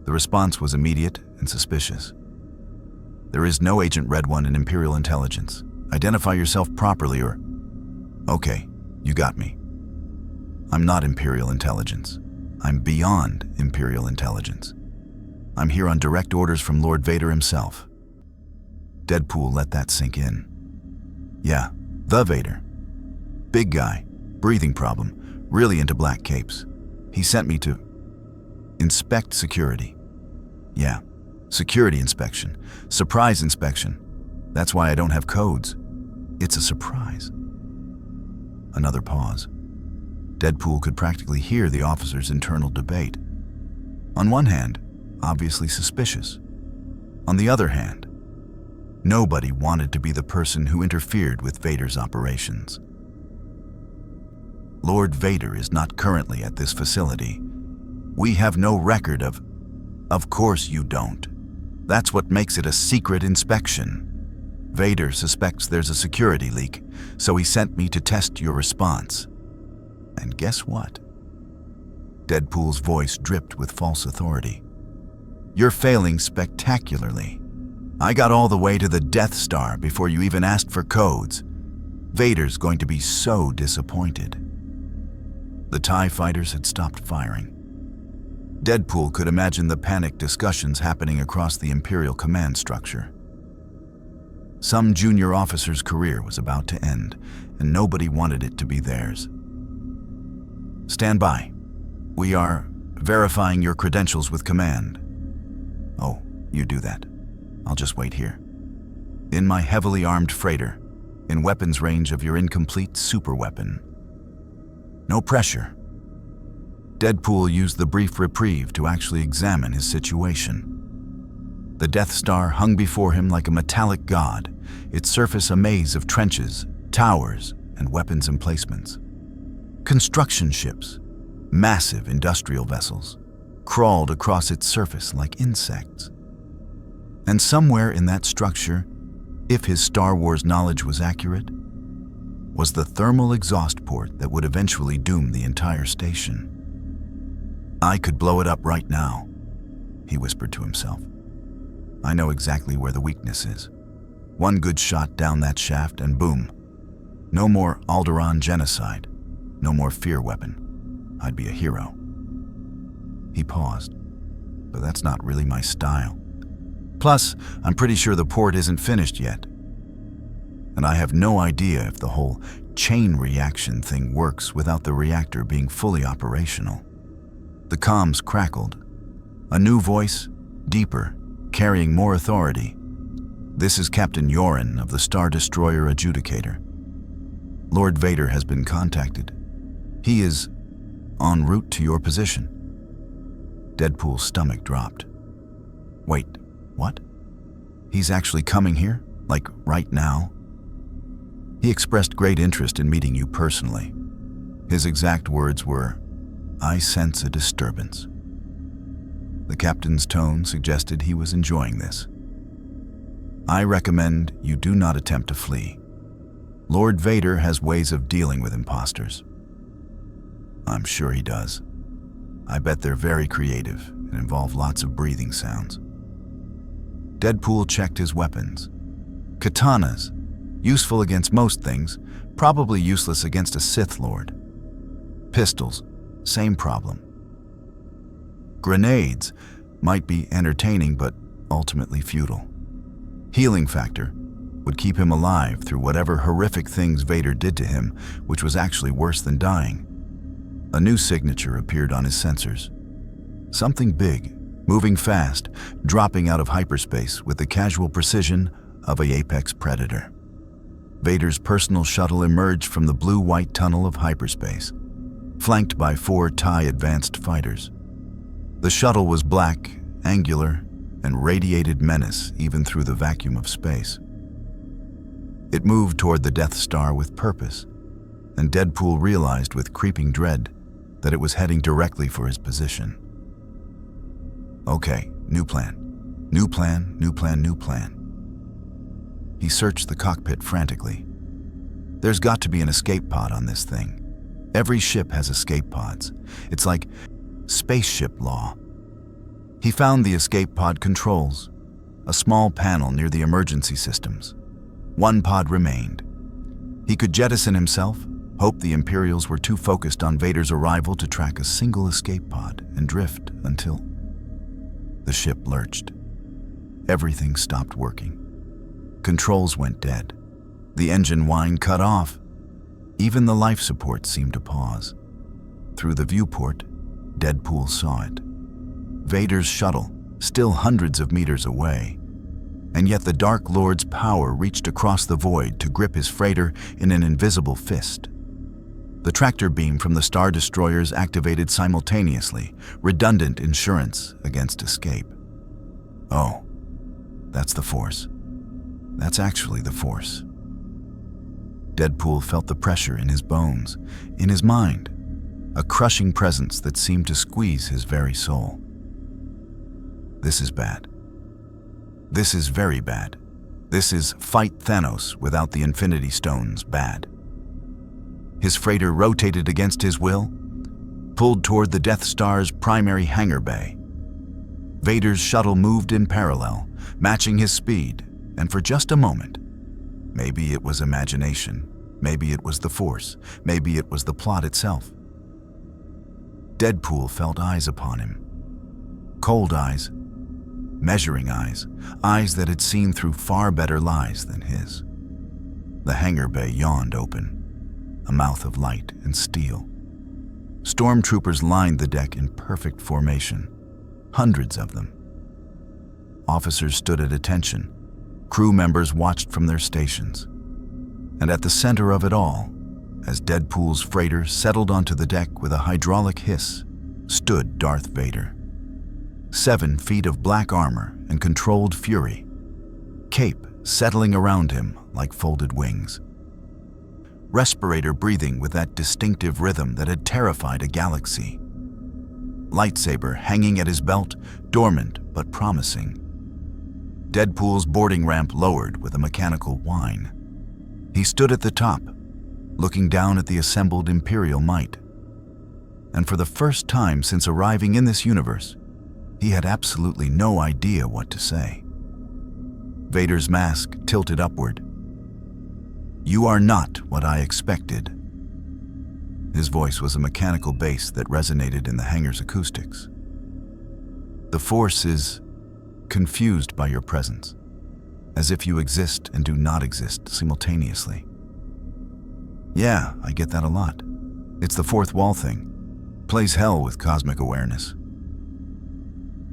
S1: The response was immediate and suspicious. There is no Agent Red One in Imperial Intelligence. Identify yourself properly or... Okay, you got me. I'm not Imperial Intelligence. I'm beyond Imperial Intelligence. I'm here on direct orders from Lord Vader himself. DeadPool let that sink in. Yeah, the Vader. Big guy, breathing problem, really into black capes. He sent me to inspect security. Yeah, security inspection, surprise inspection. That's why I don't have codes. It's a surprise. Another pause. DeadPool could practically hear the officers' internal debate. On one hand, obviously suspicious. On the other hand, nobody wanted to be the person who interfered with Vader's operations. Lord Vader is not currently at this facility. We have no record of... Of course you don't. That's what makes it a secret inspection. Vader suspects there's a security leak, so he sent me to test your response. And guess what? DeadPool's voice dripped with false authority. You're failing spectacularly. I got all the way to the Death Star before you even asked for codes. Vader's going to be so disappointed. The TIE fighters had stopped firing. DeadPool could imagine the panicked discussions happening across the Imperial command structure. Some junior officer's career was about to end, and nobody wanted it to be theirs. Stand by. We are verifying your credentials with command. Oh, you do that. I'll just wait here. In my heavily armed freighter, in weapons range of your incomplete superweapon. No pressure. DeadPool used the brief reprieve to actually examine his situation. The Death Star hung before him like a metallic god, its surface a maze of trenches, towers, and weapons emplacements. Construction ships, massive industrial vessels, crawled across its surface like insects. And somewhere in that structure, if his Star Wars knowledge was accurate, was the thermal exhaust port that would eventually doom the entire station. I could blow it up right now, he whispered to himself. I know exactly where the weakness is. One good shot down that shaft and boom. No more Alderaan genocide. No more fear weapon. I'd be a hero. He paused. But that's not really my style. Plus, I'm pretty sure the port isn't finished yet. And I have no idea if the whole chain reaction thing works without the reactor being fully operational. The comms crackled. A new voice, deeper, carrying more authority. This is Captain Yoren of the Star Destroyer Adjudicator. Lord Vader has been contacted. He is en route to your position. DeadPool's stomach dropped. Wait, what? He's actually coming here? Like right now? He expressed great interest in meeting you personally. His exact words were, I sense a disturbance. The captain's tone suggested he was enjoying this. I recommend you do not attempt to flee. Lord Vader has ways of dealing with imposters. I'm sure he does. I bet they're very creative and involve lots of breathing sounds. DeadPool checked his weapons. Katanas, useful against most things, probably useless against a Sith Lord. Pistols, same problem. Grenades might be entertaining but ultimately futile. Healing factor would keep him alive through whatever horrific things Vader did to him, which was actually worse than dying. A new signature appeared on his sensors. Something big, moving fast, dropping out of hyperspace with the casual precision of an apex predator. Vader's personal shuttle emerged from the blue-white tunnel of hyperspace, flanked by 4 TIE advanced fighters. The shuttle was black, angular, and radiated menace even through the vacuum of space. It moved toward the Death Star with purpose, and DeadPool realized with creeping dread that it was heading directly for his position. Okay, new plan. New plan, new plan, new plan. He searched the cockpit frantically. There's got to be an escape pod on this thing. Every ship has escape pods. It's like spaceship law. He found the escape pod controls, a small panel near the emergency systems. 1 pod remained. He could jettison himself, hope the Imperials were too focused on Vader's arrival to track a single escape pod, and drift until the ship lurched. Everything stopped working. Controls went dead. The engine whine cut off. Even the life support seemed to pause. Through the viewport, DeadPool saw it. Vader's shuttle, still hundreds of meters away. And yet the Dark Lord's power reached across the void to grip his freighter in an invisible fist. The tractor beam from the Star Destroyers activated simultaneously, redundant insurance against escape. Oh, that's the Force. That's actually the Force. DeadPool felt the pressure in his bones, in his mind, a crushing presence that seemed to squeeze his very soul. This is bad. This is very bad. This is fight Thanos without the Infinity Stones bad. His freighter rotated against his will, pulled toward the Death Star's primary hangar bay. Vader's shuttle moved in parallel, matching his speed, and for just a moment, maybe it was imagination, maybe it was the Force, maybe it was the plot itself. DeadPool felt eyes upon him. Cold eyes, measuring eyes, eyes that had seen through far better lies than his. The hangar bay yawned open, a mouth of light and steel. Stormtroopers lined the deck in perfect formation, hundreds of them. Officers stood at attention. Crew members watched from their stations. And at the center of it all, as DeadPool's freighter settled onto the deck with a hydraulic hiss, stood Darth Vader. 7 feet of black armor and controlled fury, cape settling around him like folded wings. Respirator breathing with that distinctive rhythm that had terrified a galaxy. Lightsaber hanging at his belt, dormant but promising. DeadPool's boarding ramp lowered with a mechanical whine. He stood at the top, looking down at the assembled Imperial might. And for the first time since arriving in this universe, he had absolutely no idea what to say. Vader's mask tilted upward. "You are not what I expected." His voice was a mechanical bass that resonated in the hangar's acoustics. "The Force is confused by your presence, as if you exist and do not exist simultaneously." "Yeah, I get that a lot. It's the fourth wall thing. Plays hell with cosmic awareness."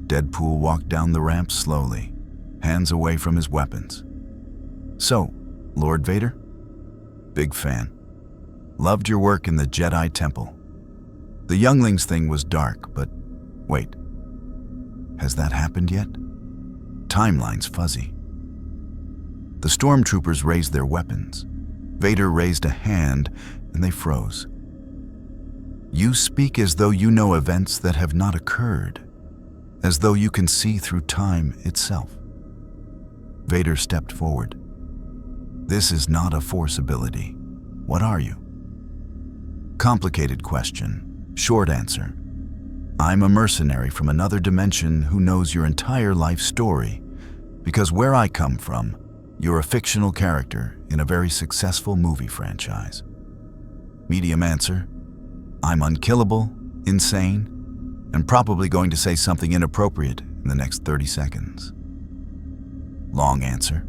S1: DeadPool walked down the ramp slowly, hands away from his weapons. "So, Lord Vader? Big fan. Loved your work in the Jedi Temple. The younglings thing was dark, but wait. Has that happened yet? Timeline's fuzzy." The Stormtroopers raised their weapons. Vader raised a hand, and they froze. "You speak as though you know events that have not occurred, as though you can see through time itself." Vader stepped forward. "This is not a Force ability. What are you?" Complicated question, short answer. "I'm a mercenary from another dimension who knows your entire life story, because where I come from, you're a fictional character in a very successful movie franchise." Medium answer, "I'm unkillable, insane, and probably going to say something inappropriate in the next 30 seconds. Long answer.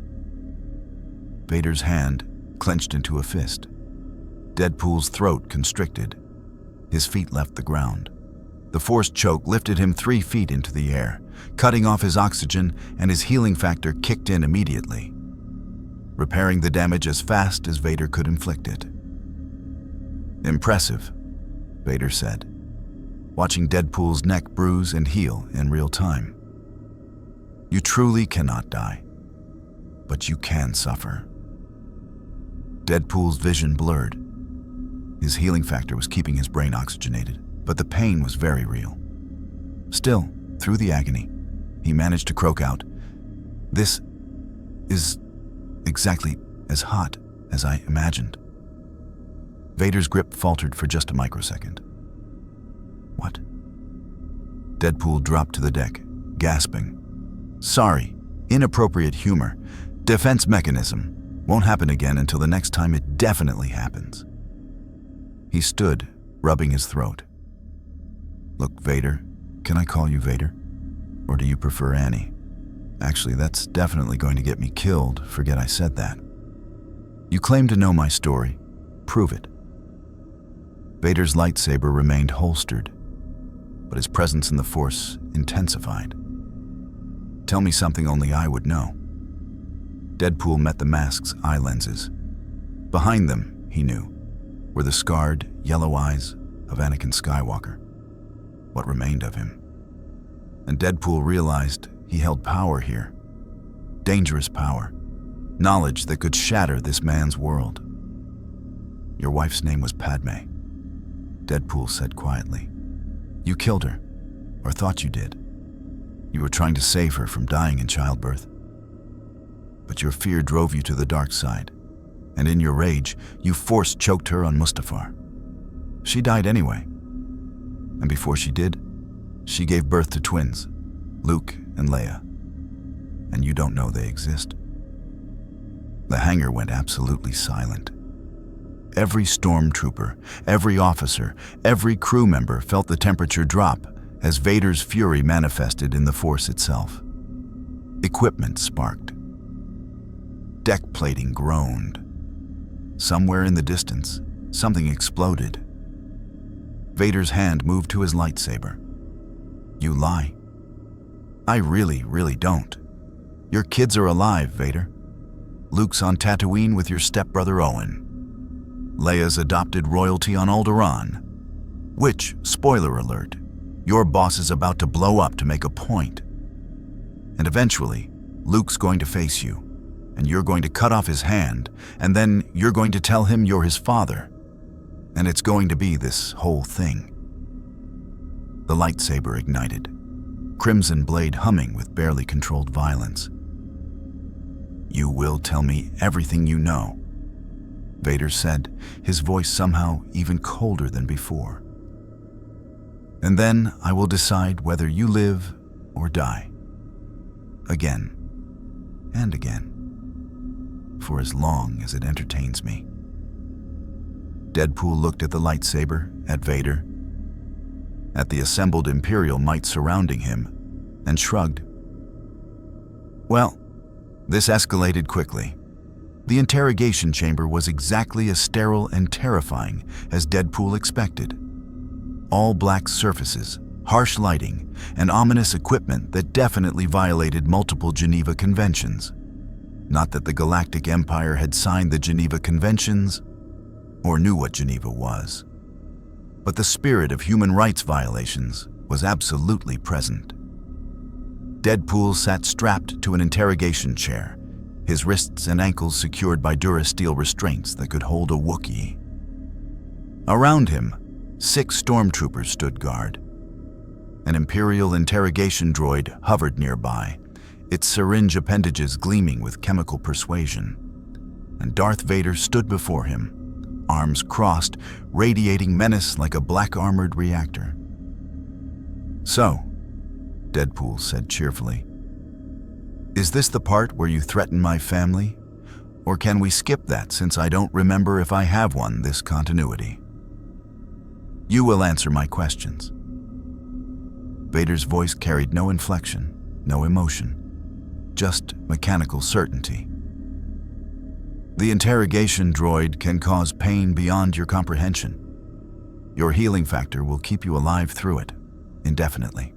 S1: Vader's hand clenched into a fist. DeadPool's throat constricted. His feet left the ground. The Force choke lifted him 3 feet into the air, cutting off his oxygen, and his healing factor kicked in immediately, repairing the damage as fast as Vader could inflict it. "Impressive," Vader said, watching DeadPool's neck bruise and heal in real time. "You truly cannot die, but you can suffer." DeadPool's vision blurred. His healing factor was keeping his brain oxygenated, but the pain was very real. Still, through the agony, he managed to croak out, "This is exactly as hot as I imagined." Vader's grip faltered for just a microsecond. "What?" DeadPool dropped to the deck, gasping. "Sorry, inappropriate humor. Defense mechanism. Won't happen again until the next time it definitely happens." He stood, rubbing his throat. "Look, Vader, can I call you Vader? Or do you prefer Annie? Actually, that's definitely going to get me killed. Forget I said that. You claim to know my story. Prove it." Vader's lightsaber remained holstered, but his presence in the Force intensified. "Tell me something only I would know." DeadPool met the mask's eye lenses. Behind them, he knew, were the scarred, yellow eyes of Anakin Skywalker. What remained of him. And DeadPool realized he held power here. Dangerous power. Knowledge that could shatter this man's world. Your wife's name was Padme, DeadPool said quietly. You killed her, or thought you did. You were trying to save her from dying in childbirth. But your fear drove you to the dark side, and in your rage, you force-choked her on Mustafar. She died anyway. And before she did, she gave birth to twins, Luke and Leia. And you don't know they exist. The hangar went absolutely silent. Every stormtrooper, every officer, every crew member felt the temperature drop as Vader's fury manifested in the Force itself. Equipment sparked. Deck plating groaned. Somewhere in the distance, something exploded. Vader's hand moved to his lightsaber. You lie. I really don't. Your kids are alive, Vader. Luke's on Tatooine with your stepbrother Owen. Leia's adopted royalty on Alderaan. Which, spoiler alert, your boss is about to blow up to make a point. And eventually, Luke's going to face you, and you're going to cut off his hand, and then you're going to tell him you're his father. And it's going to be this whole thing. The lightsaber ignited, crimson blade humming with barely controlled violence. You will tell me everything you know, Vader said, his voice somehow even colder than before. And then I will decide whether you live or die. Again and again, for as long as it entertains me. DeadPool looked at the lightsaber, at Vader, at the assembled Imperial might surrounding him, and shrugged. Well, this escalated quickly. The interrogation chamber was exactly as sterile and terrifying as DeadPool expected. All black surfaces, harsh lighting, and ominous equipment that definitely violated multiple Geneva Conventions. Not that the Galactic Empire had signed the Geneva Conventions or knew what Geneva was. But the spirit of human rights violations was absolutely present. DeadPool sat strapped to an interrogation chair, his wrists and ankles secured by Durasteel restraints that could hold a Wookiee. Around him, 6 stormtroopers stood guard. An Imperial interrogation droid hovered nearby, its syringe appendages gleaming with chemical persuasion. And Darth Vader stood before him, arms crossed, radiating menace like a black-armored reactor. So, DeadPool said cheerfully, is this the part where you threaten my family? Or can we skip that since I don't remember if I have one this continuity? You will answer my questions. Vader's voice carried no inflection, no emotion, just mechanical certainty. The interrogation droid can cause pain beyond your comprehension. Your healing factor will keep you alive through it, indefinitely.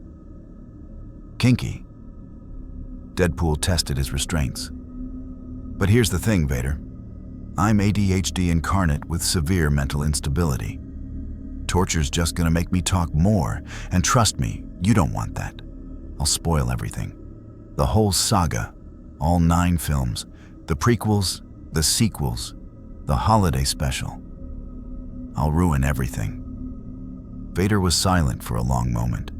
S1: Kinky. DeadPool tested his restraints. But here's the thing, Vader. I'm ADHD incarnate with severe mental instability. Torture's just gonna make me talk more, and trust me, you don't want that. I'll spoil everything. The whole saga, all 9 films, the prequels, the sequels, the holiday special. I'll ruin everything. Vader was silent for a long moment.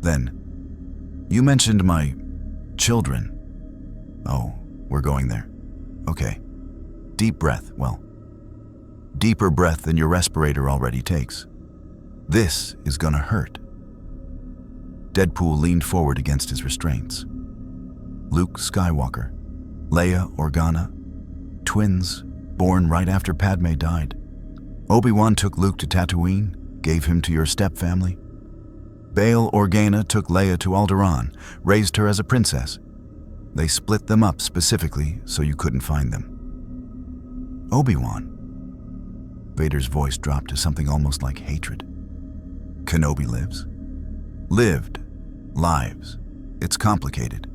S1: Then, you mentioned my children. Oh, we're going there. Okay. Deep breath, well, deeper breath than your respirator already takes. This is gonna hurt. DeadPool leaned forward against his restraints. Luke Skywalker, Leia Organa, twins born right after Padme died. Obi-Wan took Luke to Tatooine, gave him to your stepfamily. Bail Organa took Leia to Alderaan, raised her as a princess. They split them up specifically so you couldn't find them. Obi-Wan. Vader's voice dropped to something almost like hatred. Kenobi lives. Lived. Lives. It's complicated.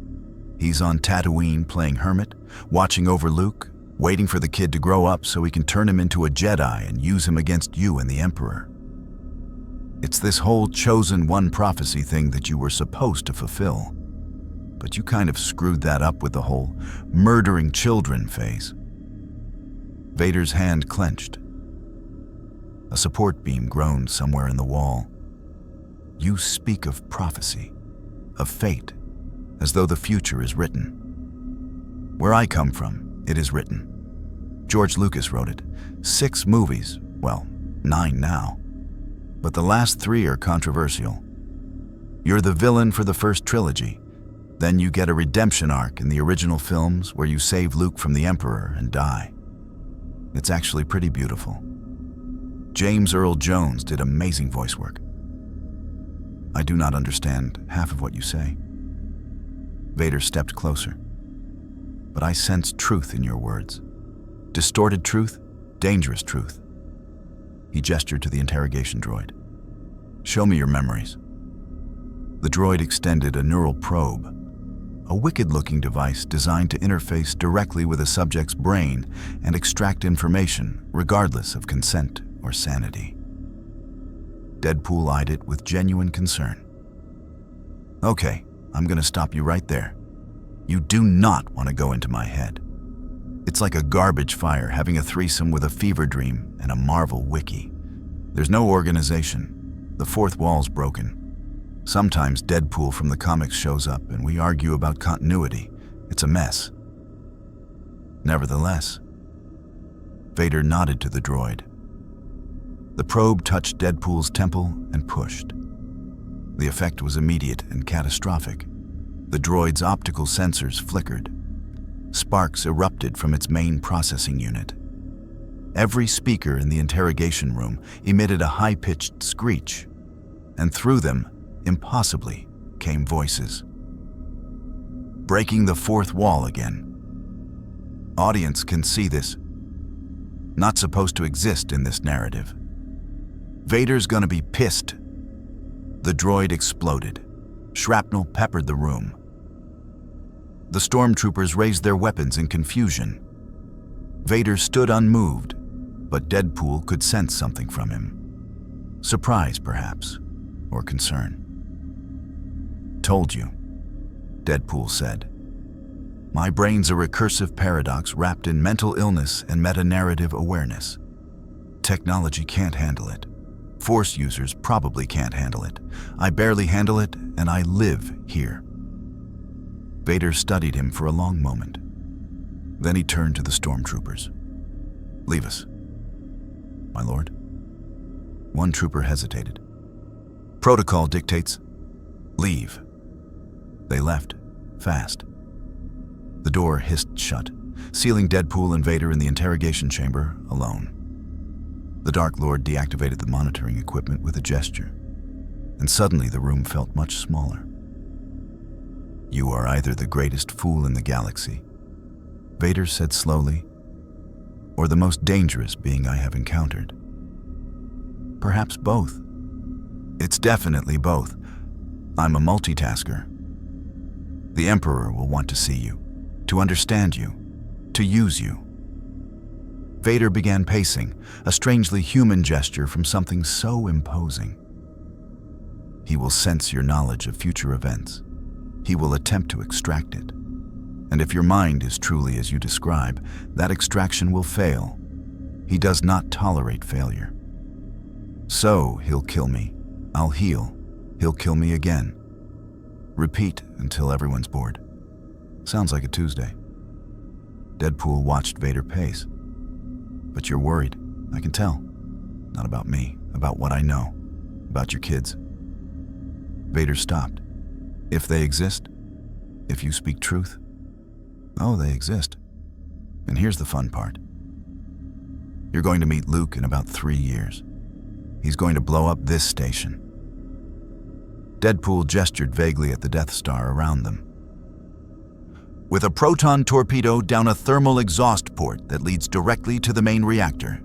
S1: He's on Tatooine playing hermit, watching over Luke, waiting for the kid to grow up so he can turn him into a Jedi and use him against you and the Emperor. It's this whole chosen one prophecy thing that you were supposed to fulfill. But you kind of screwed that up with the whole murdering children phase. Vader's hand clenched. A support beam groaned somewhere in the wall. You speak of prophecy, of fate, as though the future is written. Where I come from, it is written. George Lucas wrote it. 6 movies, well, 9 now. But the last 3 are controversial. You're the villain for the first trilogy. Then you get a redemption arc in the original films where you save Luke from the Emperor and die. It's actually pretty beautiful. James Earl Jones did amazing voice work. I do not understand half of what you say. Vader stepped closer. But I sensed truth in your words. Distorted truth, dangerous truth. He gestured to the interrogation droid. Show me your memories. The droid extended a neural probe, a wicked-looking device designed to interface directly with a subject's brain and extract information regardless of consent or sanity. DeadPool eyed it with genuine concern. Okay, I'm going to stop you right there. You do not want to go into my head. It's like a garbage fire having a threesome with a fever dream and a Marvel wiki. There's no organization. The fourth wall's broken. Sometimes DeadPool from the comics shows up and we argue about continuity. It's a mess. Nevertheless, Vader nodded to the droid. The probe touched DeadPool's temple and pushed. The effect was immediate and catastrophic. The droid's optical sensors flickered. Sparks erupted from its main processing unit. Every speaker in the interrogation room emitted a high-pitched screech, and through them, impossibly, came voices. Breaking the fourth wall again. Audience can see this. Not supposed to exist in this narrative. Vader's gonna be pissed. The droid exploded. Shrapnel peppered the room. The Stormtroopers raised their weapons in confusion. Vader stood unmoved, but DeadPool could sense something from him. Surprise, perhaps, or concern. Told you, DeadPool said. My brain's a recursive paradox wrapped in mental illness and meta-narrative awareness. Technology can't handle it. Force users probably can't handle it. I barely handle it, and I live here. Vader studied him for a long moment. Then he turned to the Stormtroopers. Leave us. My lord? One trooper hesitated. Protocol dictates, leave. They left, fast. The door hissed shut, sealing DeadPool and Vader in the interrogation chamber alone. The Dark Lord deactivated the monitoring equipment with a gesture, and suddenly the room felt much smaller. You are either the greatest fool in the galaxy, Vader said slowly, or the most dangerous being I have encountered. Perhaps both. It's definitely both. I'm a multitasker. The Emperor will want to see you, to understand you, to use you. Vader began pacing, a strangely human gesture from something so imposing. He will sense your knowledge of future events. He will attempt to extract it. And if your mind is truly as you describe, that extraction will fail. He does not tolerate failure. So he'll kill me. I'll heal. He'll kill me again. Repeat until everyone's bored. Sounds like a Tuesday. DeadPool watched Vader pace. But you're worried, I can tell. Not about me, about what I know, about your kids. Vader stopped. If they exist, if you speak truth, oh, they exist. And here's the fun part. You're going to meet Luke in about 3 years. He's going to blow up this station. DeadPool gestured vaguely at the Death Star around them. With a proton torpedo down a thermal exhaust port that leads directly to the main reactor.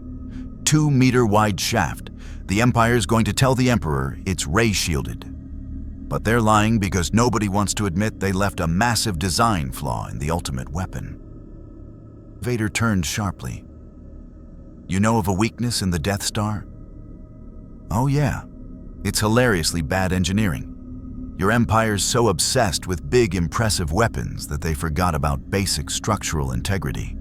S1: 2-meter-wide shaft. The Empire's going to tell the Emperor it's ray-shielded. But they're lying because nobody wants to admit they left a massive design flaw in the ultimate weapon. Vader turned sharply. You know of a weakness in the Death Star? Oh yeah, it's hilariously bad engineering. Your Empire's so obsessed with big, impressive weapons that they forgot about basic structural integrity.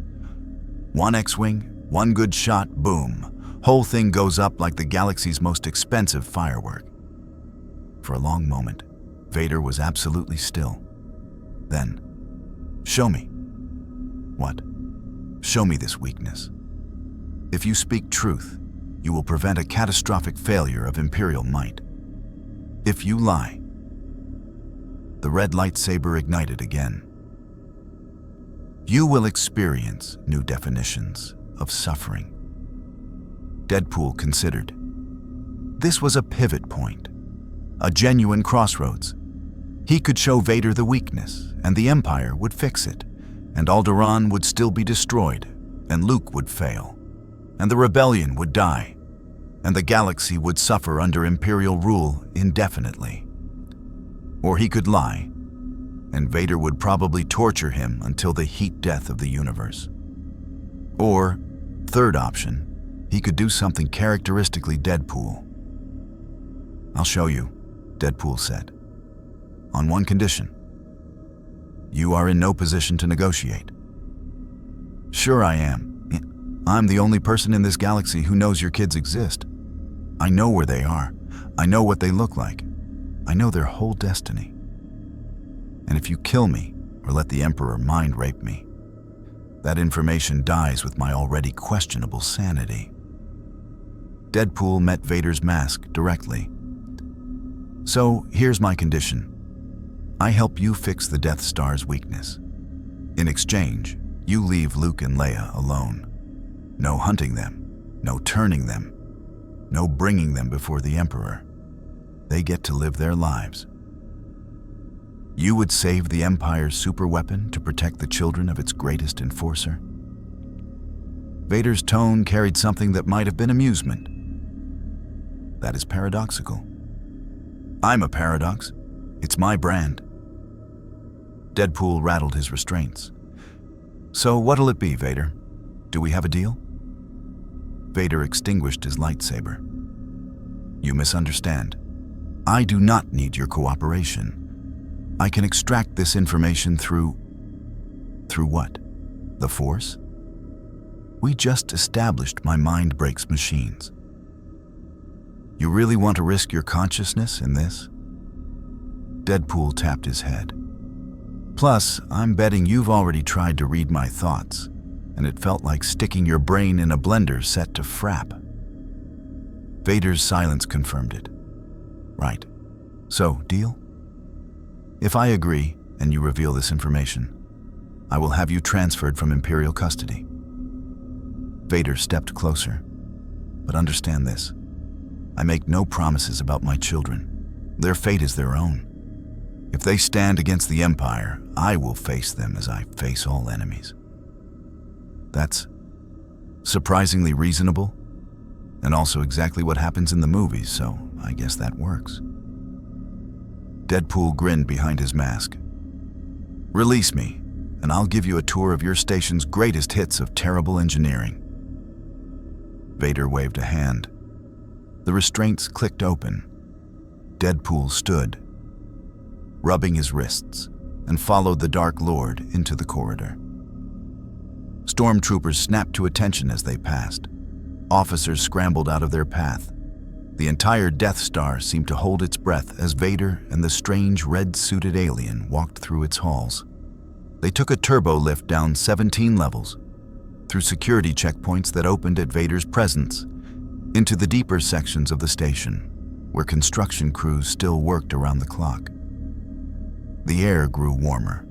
S1: One X-Wing, one good shot, boom. Whole thing goes up like the galaxy's most expensive firework. For a long moment, Vader was absolutely still. Then, show me. What? Show me this weakness. If you speak truth, you will prevent a catastrophic failure of Imperial might. If you lie, the red lightsaber ignited again. You will experience new definitions of suffering. DeadPool considered. This was a pivot point, a genuine crossroads. He could show Vader the weakness, and the Empire would fix it, and Alderaan would still be destroyed, and Luke would fail, and the rebellion would die, and the galaxy would suffer under Imperial rule indefinitely. Or he could lie, and Vader would probably torture him until the heat death of the universe. Or, third option, he could do something characteristically DeadPool. I'll show you, DeadPool said. On one condition. You are in no position to negotiate. Sure I am. I'm the only person in this galaxy who knows your kids exist. I know where they are. I know what they look like. I know their whole destiny. And if you kill me or let the Emperor mind rape me, that information dies with my already questionable sanity. DeadPool met Vader's mask directly. So here's my condition. I help you fix the Death Star's weakness. In exchange, you leave Luke and Leia alone. No hunting them, no turning them, no bringing them before the Emperor. They get to live their lives. You would save the Empire's superweapon to protect the children of its greatest enforcer? Vader's tone carried something that might have been amusement. That is paradoxical. I'm a paradox. It's my brand. DeadPool rattled his restraints. So what'll it be, Vader? Do we have a deal? Vader extinguished his lightsaber. You misunderstand. I do not need your cooperation. I can extract this information through what? The Force? We just established my mind breaks machines. You really want to risk your consciousness in this? DeadPool tapped his head. Plus, I'm betting you've already tried to read my thoughts, and it felt like sticking your brain in a blender set to frap. Vader's silence confirmed it. Right. So, deal? If I agree, and you reveal this information, I will have you transferred from Imperial custody. Vader stepped closer. But understand this. I make no promises about my children. Their fate is their own. If they stand against the Empire, I will face them as I face all enemies. That's surprisingly reasonable, and also exactly what happens in the movies, so I guess that works. DeadPool grinned behind his mask. Release me, and I'll give you a tour of your station's greatest hits of terrible engineering. Vader waved a hand. The restraints clicked open. DeadPool stood, rubbing his wrists, and followed the Dark Lord into the corridor. Stormtroopers snapped to attention as they passed. Officers scrambled out of their path. The entire Death Star seemed to hold its breath as Vader and the strange red-suited alien walked through its halls. They took a turbo lift down 17 levels, through security checkpoints that opened at Vader's presence, into the deeper sections of the station, where construction crews still worked around the clock. The air grew warmer.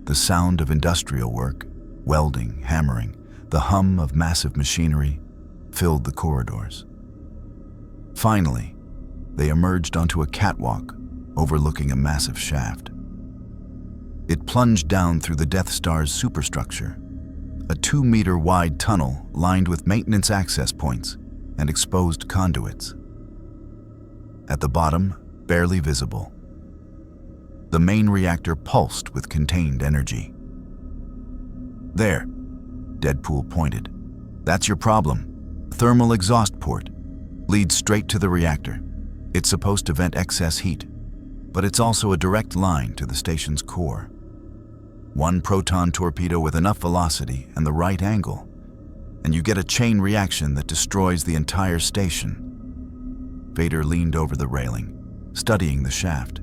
S1: The sound of industrial work, welding, hammering, the hum of massive machinery filled the corridors. Finally, they emerged onto a catwalk overlooking a massive shaft. It plunged down through the Death Star's superstructure, a 2-meter-wide tunnel lined with maintenance access points and exposed conduits. At the bottom, barely visible, the main reactor pulsed with contained energy. There, DeadPool pointed. That's your problem. Thermal exhaust port. Leads straight to the reactor. It's supposed to vent excess heat, but it's also a direct line to the station's core. One proton torpedo with enough velocity and the right angle, and you get a chain reaction that destroys the entire station. Vader leaned over the railing, studying the shaft.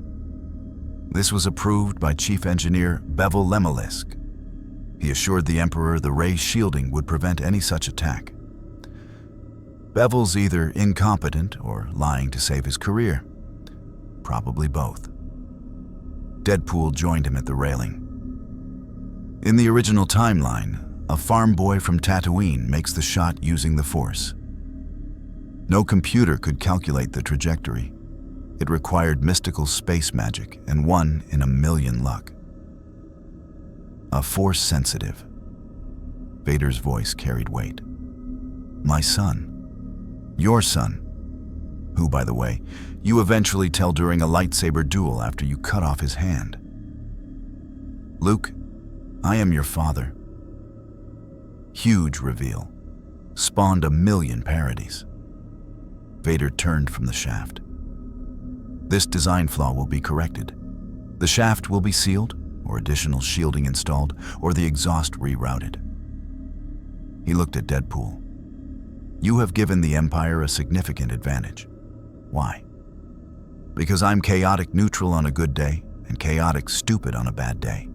S1: This was approved by Chief Engineer Bevel Lemelisk. He assured the Emperor the ray shielding would prevent any such attack. Bevel's either incompetent or lying to save his career. Probably both. DeadPool joined him at the railing. In the original timeline, a farm boy from Tatooine makes the shot using the Force. No computer could calculate the trajectory. It required mystical space magic and 1 in a million luck. A Force sensitive. Vader's voice carried weight. My son. Your son. Who, by the way, you eventually tell during a lightsaber duel after you cut off his hand. Luke, I am your father. Huge reveal. Spawned a million parodies. Vader turned from the shaft. This design flaw will be corrected. The shaft will be sealed, or additional shielding installed, or the exhaust rerouted. He looked at DeadPool. You have given the Empire a significant advantage. Why? Because I'm chaotic neutral on a good day and chaotic stupid on a bad day.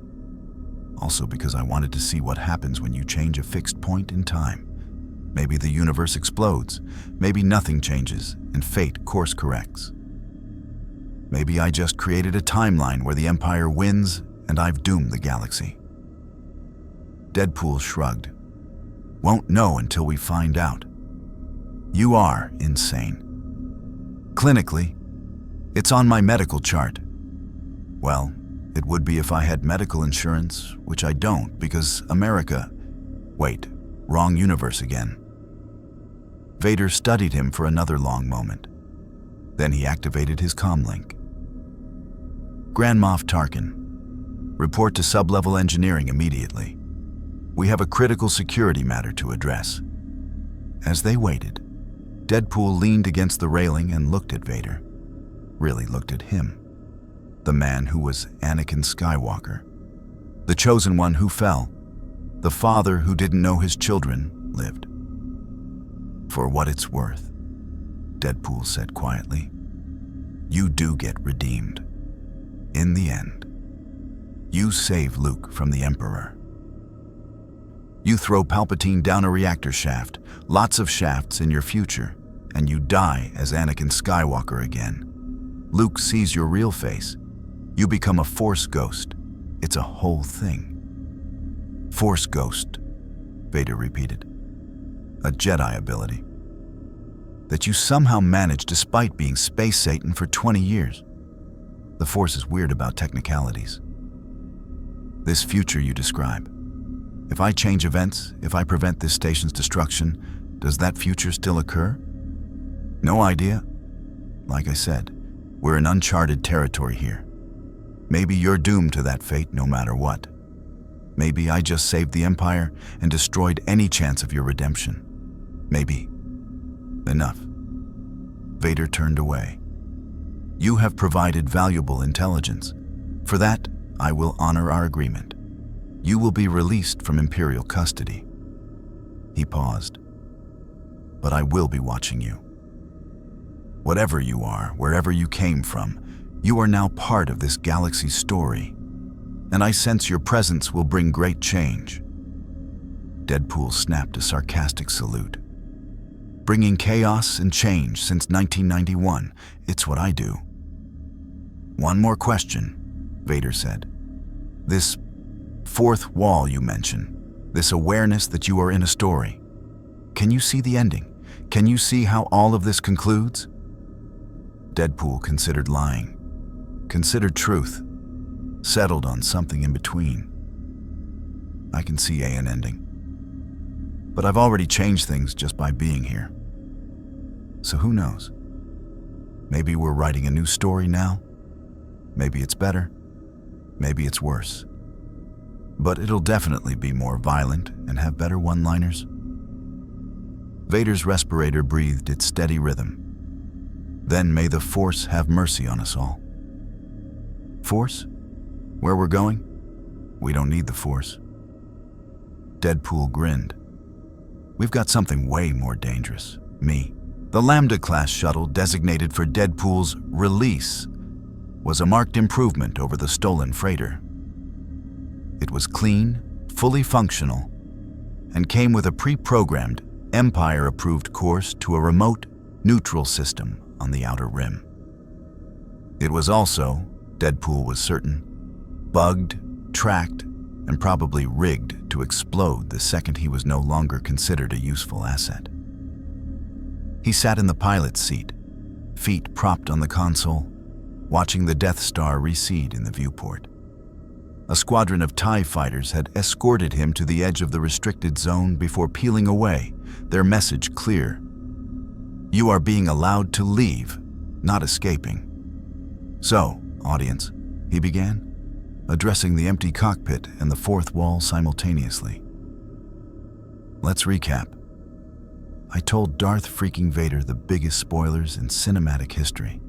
S1: Also because I wanted to see what happens when you change a fixed point in time. Maybe the universe explodes, maybe nothing changes and fate course corrects. Maybe I just created a timeline where the Empire wins and I've doomed the galaxy. DeadPool shrugged. Won't know until we find out. You are insane. Clinically, it's on my medical chart. Well, it would be if I had medical insurance, which I don't because America... Wait, wrong universe again. Vader studied him for another long moment. Then he activated his comlink. Grand Moff Tarkin, report to sub-level engineering immediately. We have a critical security matter to address. As they waited, DeadPool leaned against the railing and looked at Vader. Really looked at him. The man who was Anakin Skywalker. The chosen one who fell. The father who didn't know his children lived. For what it's worth, DeadPool said quietly, you do get redeemed. In the end, you save Luke from the Emperor. You throw Palpatine down a reactor shaft, lots of shafts in your future, and you die as Anakin Skywalker again. Luke sees your real face. You become a Force ghost. It's a whole thing. Force ghost, Vader repeated. A Jedi ability that you somehow managed despite being Space Satan for 20 years. The Force is weird about technicalities. This future you describe. If I change events, if I prevent this station's destruction, does that future still occur? No idea. Like I said, we're in uncharted territory here. Maybe you're doomed to that fate no matter what. Maybe I just saved the Empire and destroyed any chance of your redemption. Maybe. Enough. Vader turned away. You have provided valuable intelligence. For that, I will honor our agreement. You will be released from Imperial custody. He paused. But I will be watching you. Whatever you are, wherever you came from, you are now part of this galaxy's story, and I sense your presence will bring great change. DeadPool snapped a sarcastic salute. Bringing chaos and change since 1991, it's what I do. One more question, Vader said. This fourth wall you mention, this awareness that you are in a story. Can you see the ending? Can you see how all of this concludes? DeadPool considered lying, considered truth, settled on something in between. I can see an ending. But I've already changed things just by being here. So who knows? Maybe we're writing a new story now. Maybe it's better. Maybe it's worse. but it'll definitely be more violent and have better one-liners. Vader's respirator breathed its steady rhythm. Then may the Force have mercy on us all. Force? Where we're going? We don't need the Force. DeadPool grinned. We've got something way more dangerous. Me. The Lambda-class shuttle designated for DeadPool's release was a marked improvement over the stolen freighter. It was clean, fully functional, and came with a pre-programmed, Empire-approved course to a remote, neutral system on the outer rim. It was also, DeadPool was certain, bugged, tracked, and probably rigged to explode the second he was no longer considered a useful asset. He sat in the pilot's seat, feet propped on the console, watching the Death Star recede in the viewport. A squadron of TIE fighters had escorted him to the edge of the restricted zone before peeling away, their message clear. You are being allowed to leave, not escaping. So, audience, he began, addressing the empty cockpit and the fourth wall simultaneously. Let's recap. I told Darth freaking Vader the biggest spoilers in cinematic history.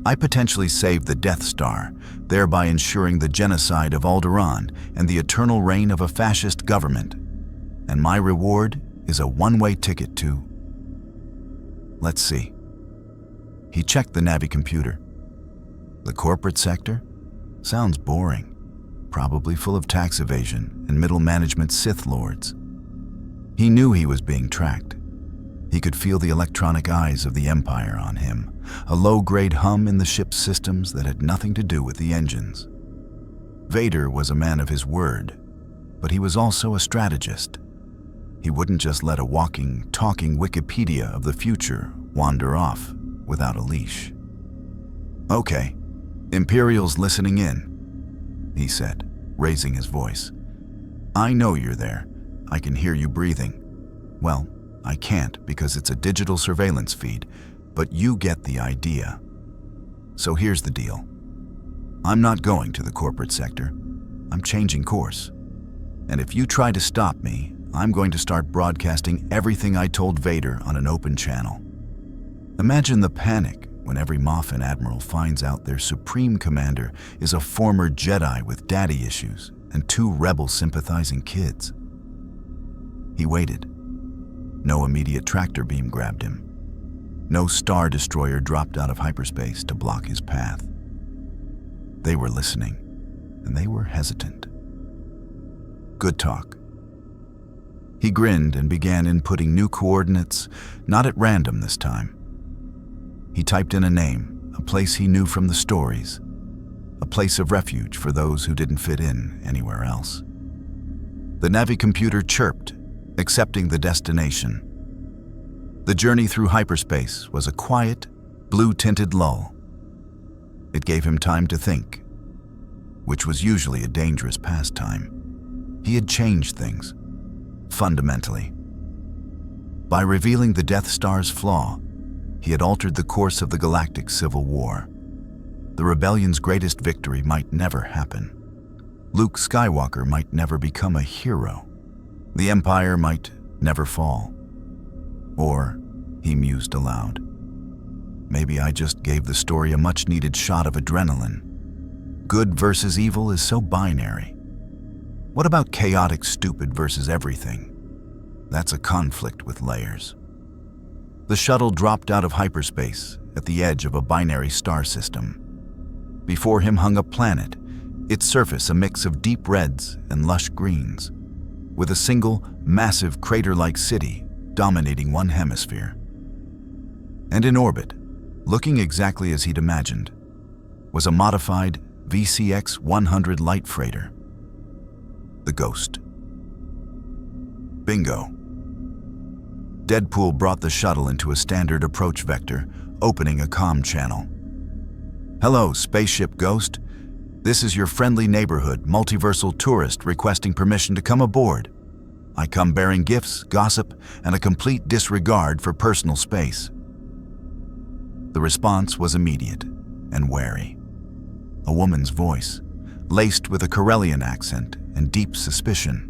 S1: I potentially saved the Death Star, thereby ensuring the genocide of Alderaan and the eternal reign of a fascist government. And my reward is a one-way ticket to... Let's see. He checked the Navi computer. The corporate sector? Sounds boring. Probably full of tax evasion and middle management Sith Lords. He knew he was being tracked. He could feel the electronic eyes of the Empire on him, a low-grade hum in the ship's systems that had nothing to do with the engines. Vader was a man of his word, but he was also a strategist. He wouldn't just let a walking, talking Wikipedia of the future wander off without a leash. Okay, Imperial's listening in, he said, raising his voice. I know you're there. I can hear you breathing. Well, I can't because it's a digital surveillance feed, but you get the idea. So here's the deal. I'm not going to the corporate sector. I'm changing course. And if you try to stop me, I'm going to start broadcasting everything I told Vader on an open channel. Imagine the panic when every Moff and Admiral finds out their supreme commander is a former Jedi with daddy issues and 2 rebel sympathizing kids. He waited. No immediate tractor beam grabbed him. No Star Destroyer dropped out of hyperspace to block his path. They were listening, and they were hesitant. Good talk. He grinned and began inputting new coordinates, not at random this time. He typed in a name, a place he knew from the stories, a place of refuge for those who didn't fit in anywhere else. The Navi computer chirped, accepting the destination. The journey through hyperspace was a quiet, blue-tinted lull. It gave him time to think, which was usually a dangerous pastime. He had changed things, fundamentally. By revealing the Death Star's flaw, he had altered the course of the Galactic Civil War. The rebellion's greatest victory might never happen. Luke Skywalker might never become a hero. The Empire might never fall. Or, he mused aloud, maybe I just gave the story a much-needed shot of adrenaline. Good versus evil is so binary. What about chaotic stupid versus everything? That's a conflict with layers. The shuttle dropped out of hyperspace at the edge of a binary star system. Before him hung a planet, its surface a mix of deep reds and lush greens, with a single, massive crater-like city dominating one hemisphere. And in orbit, looking exactly as he'd imagined, was a modified VCX-100 light freighter. The Ghost. Bingo. DeadPool brought the shuttle into a standard approach vector, opening a comm channel. Hello, Spaceship Ghost. This is your friendly neighborhood multiversal tourist requesting permission to come aboard. I come bearing gifts, gossip, and a complete disregard for personal space. The response was immediate and wary. A woman's voice, laced with a Corellian accent and deep suspicion.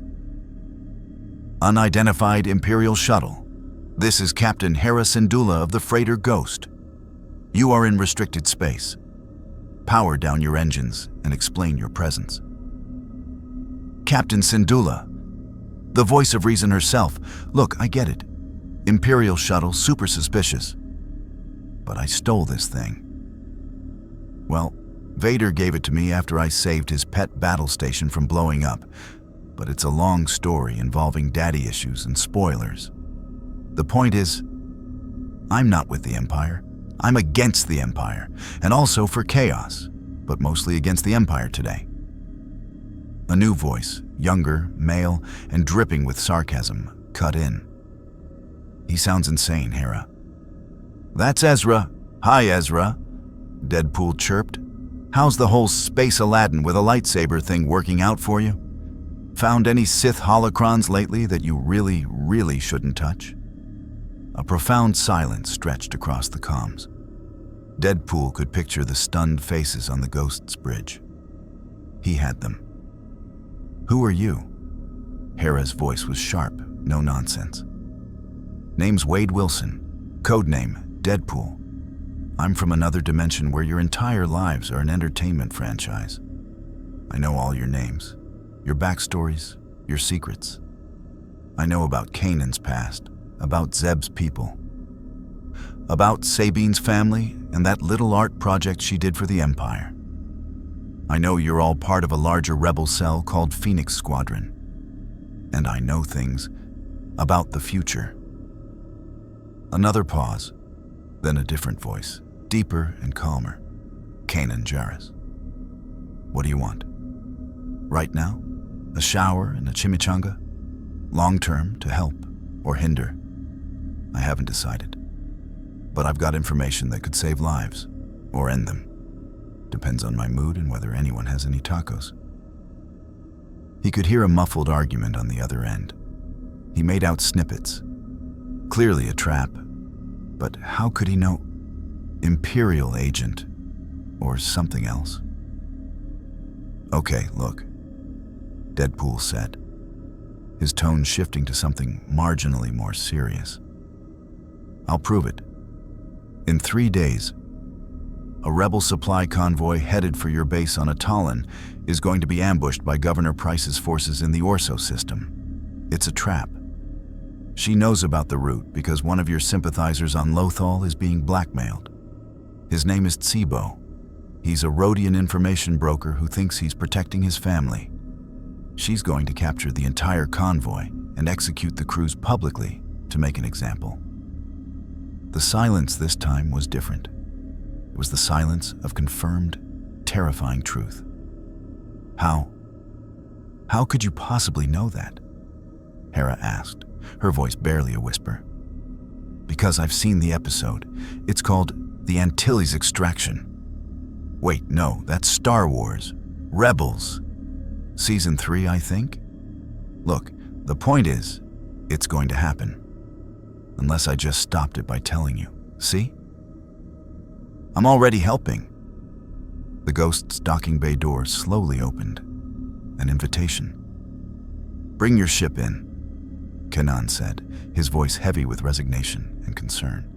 S1: Unidentified Imperial shuttle. This is Captain Hera Syndulla of the freighter Ghost. You are in restricted space. Power down your engines and explain your presence. Captain Syndulla, the voice of reason herself. Look, I get it. Imperial shuttle, super suspicious. But I stole this thing. Well, Vader gave it to me after I saved his pet battle station from blowing up, but it's a long story involving daddy issues and spoilers. The point is, I'm not with the Empire. I'm against the Empire, and also for chaos, but mostly against the Empire today. A new voice, younger, male, and dripping with sarcasm, cut in. He sounds insane, Hera. That's Ezra. Hi, Ezra, DeadPool chirped. How's the whole Space Aladdin with a lightsaber thing working out for you? Found any Sith holocrons lately that you really shouldn't touch? A profound silence stretched across the comms. DeadPool could picture the stunned faces on the Ghost's bridge. He had them. Who are you? Hera's voice was sharp, no nonsense. Name's Wade Wilson, codename DeadPool. I'm from another dimension where your entire lives are an entertainment franchise. I know all your names, your backstories, your secrets. I know about Kanan's past, about Zeb's people, about Sabine's family and that little art project she did for the Empire. I know you're all part of a larger rebel cell called Phoenix Squadron. And I know things about the future. Another pause, then a different voice, deeper and calmer. Kanan Jarrus. What do you want? Right now? A shower and a chimichanga? Long-term to help or hinder? I haven't decided. But I've got information that could save lives or end them. Depends on my mood and whether anyone has any tacos. He could hear a muffled argument on the other end. He made out snippets. Clearly a trap. But how could he know? Imperial agent or something else? Okay, look, DeadPool said, his tone shifting to something marginally more serious. I'll prove it. In 3 days, a rebel supply convoy headed for your base on Atallan is going to be ambushed by Governor Price's forces in the Orso system. It's a trap. She knows about the route because one of your sympathizers on Lothal is being blackmailed. His name is Tsibo. He's a Rhodian information broker who thinks he's protecting his family. She's going to capture the entire convoy and execute the crews publicly to make an example. The silence this time was different. It was the silence of confirmed, terrifying truth. How could you possibly know that? Hera asked, her voice barely a whisper. Because I've seen the episode. It's called The Antilles Extraction. Wait, no, that's Star Wars. Rebels. Season 3, I think? Look, the point is, it's going to happen. Unless I just stopped it by telling you. See? I'm already helping. The Ghost's docking bay door slowly opened. An invitation. Bring your ship in, Kanan said, his voice heavy with resignation and concern.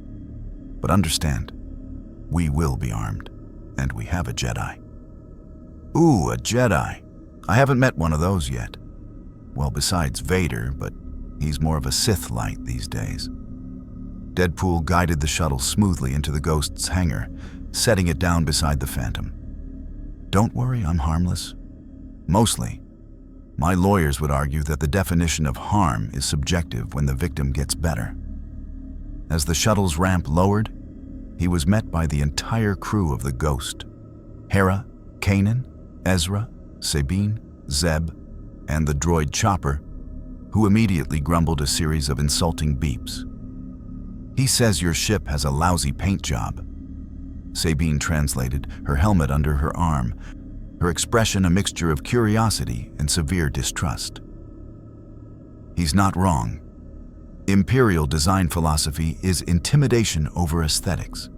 S1: But understand, we will be armed, and we have a Jedi. Ooh, a Jedi. I haven't met one of those yet. Well, besides Vader, but he's more of a Sith light these days. DeadPool guided the shuttle smoothly into the Ghost's hangar, setting it down beside the Phantom. Don't worry, I'm harmless. Mostly. My lawyers would argue that the definition of harm is subjective when the victim gets better. As the shuttle's ramp lowered, he was met by the entire crew of the Ghost. Hera, Kanan, Ezra, Sabine, Zeb, and the droid Chopper, who immediately grumbled a series of insulting beeps. He says your ship has a lousy paint job. Sabine translated, her helmet under her arm, her expression a mixture of curiosity and severe distrust. He's not wrong. Imperial design philosophy is intimidation over aesthetics.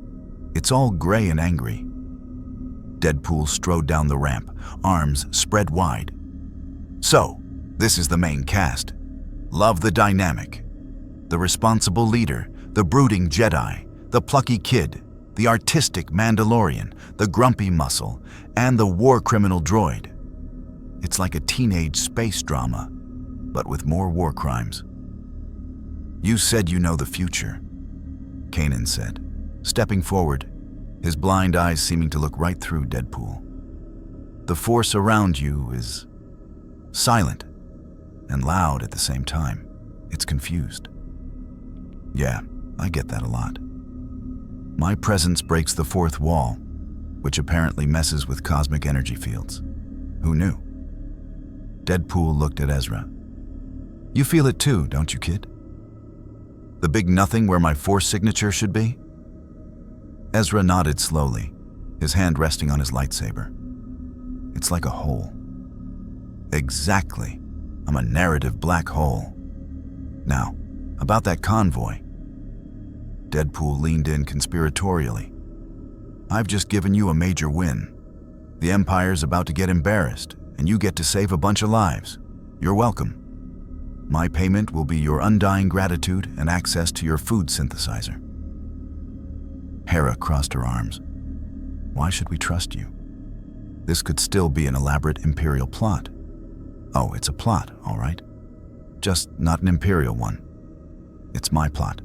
S1: It's all gray and angry. DeadPool strode down the ramp, arms spread wide. So, this is the main cast. Love the dynamic. The responsible leader, the brooding Jedi, the plucky kid, the artistic Mandalorian, the grumpy muscle, and the war criminal droid. It's like a teenage space drama, but with more war crimes. You said you know the future, Kanan said, stepping forward, his blind eyes seeming to look right through DeadPool. The force around you is silent and loud at the same time. It's confused. Yeah, I get that a lot. My presence breaks the fourth wall, which apparently messes with cosmic energy fields. Who knew? DeadPool looked at Ezra. You feel it too, don't you, kid? The big nothing where my force signature should be? Ezra nodded slowly, his hand resting on his lightsaber. It's like a hole. Exactly. I'm a narrative black hole. Now, about that convoy. DeadPool leaned in conspiratorially. I've just given you a major win. The Empire's about to get embarrassed, and you get to save a bunch of lives. You're welcome. My payment will be your undying gratitude and access to your food synthesizer. Hera crossed her arms. Why should we trust you? This could still be an elaborate Imperial plot. Oh, it's a plot, all right. Just not an Imperial one. It's my plot.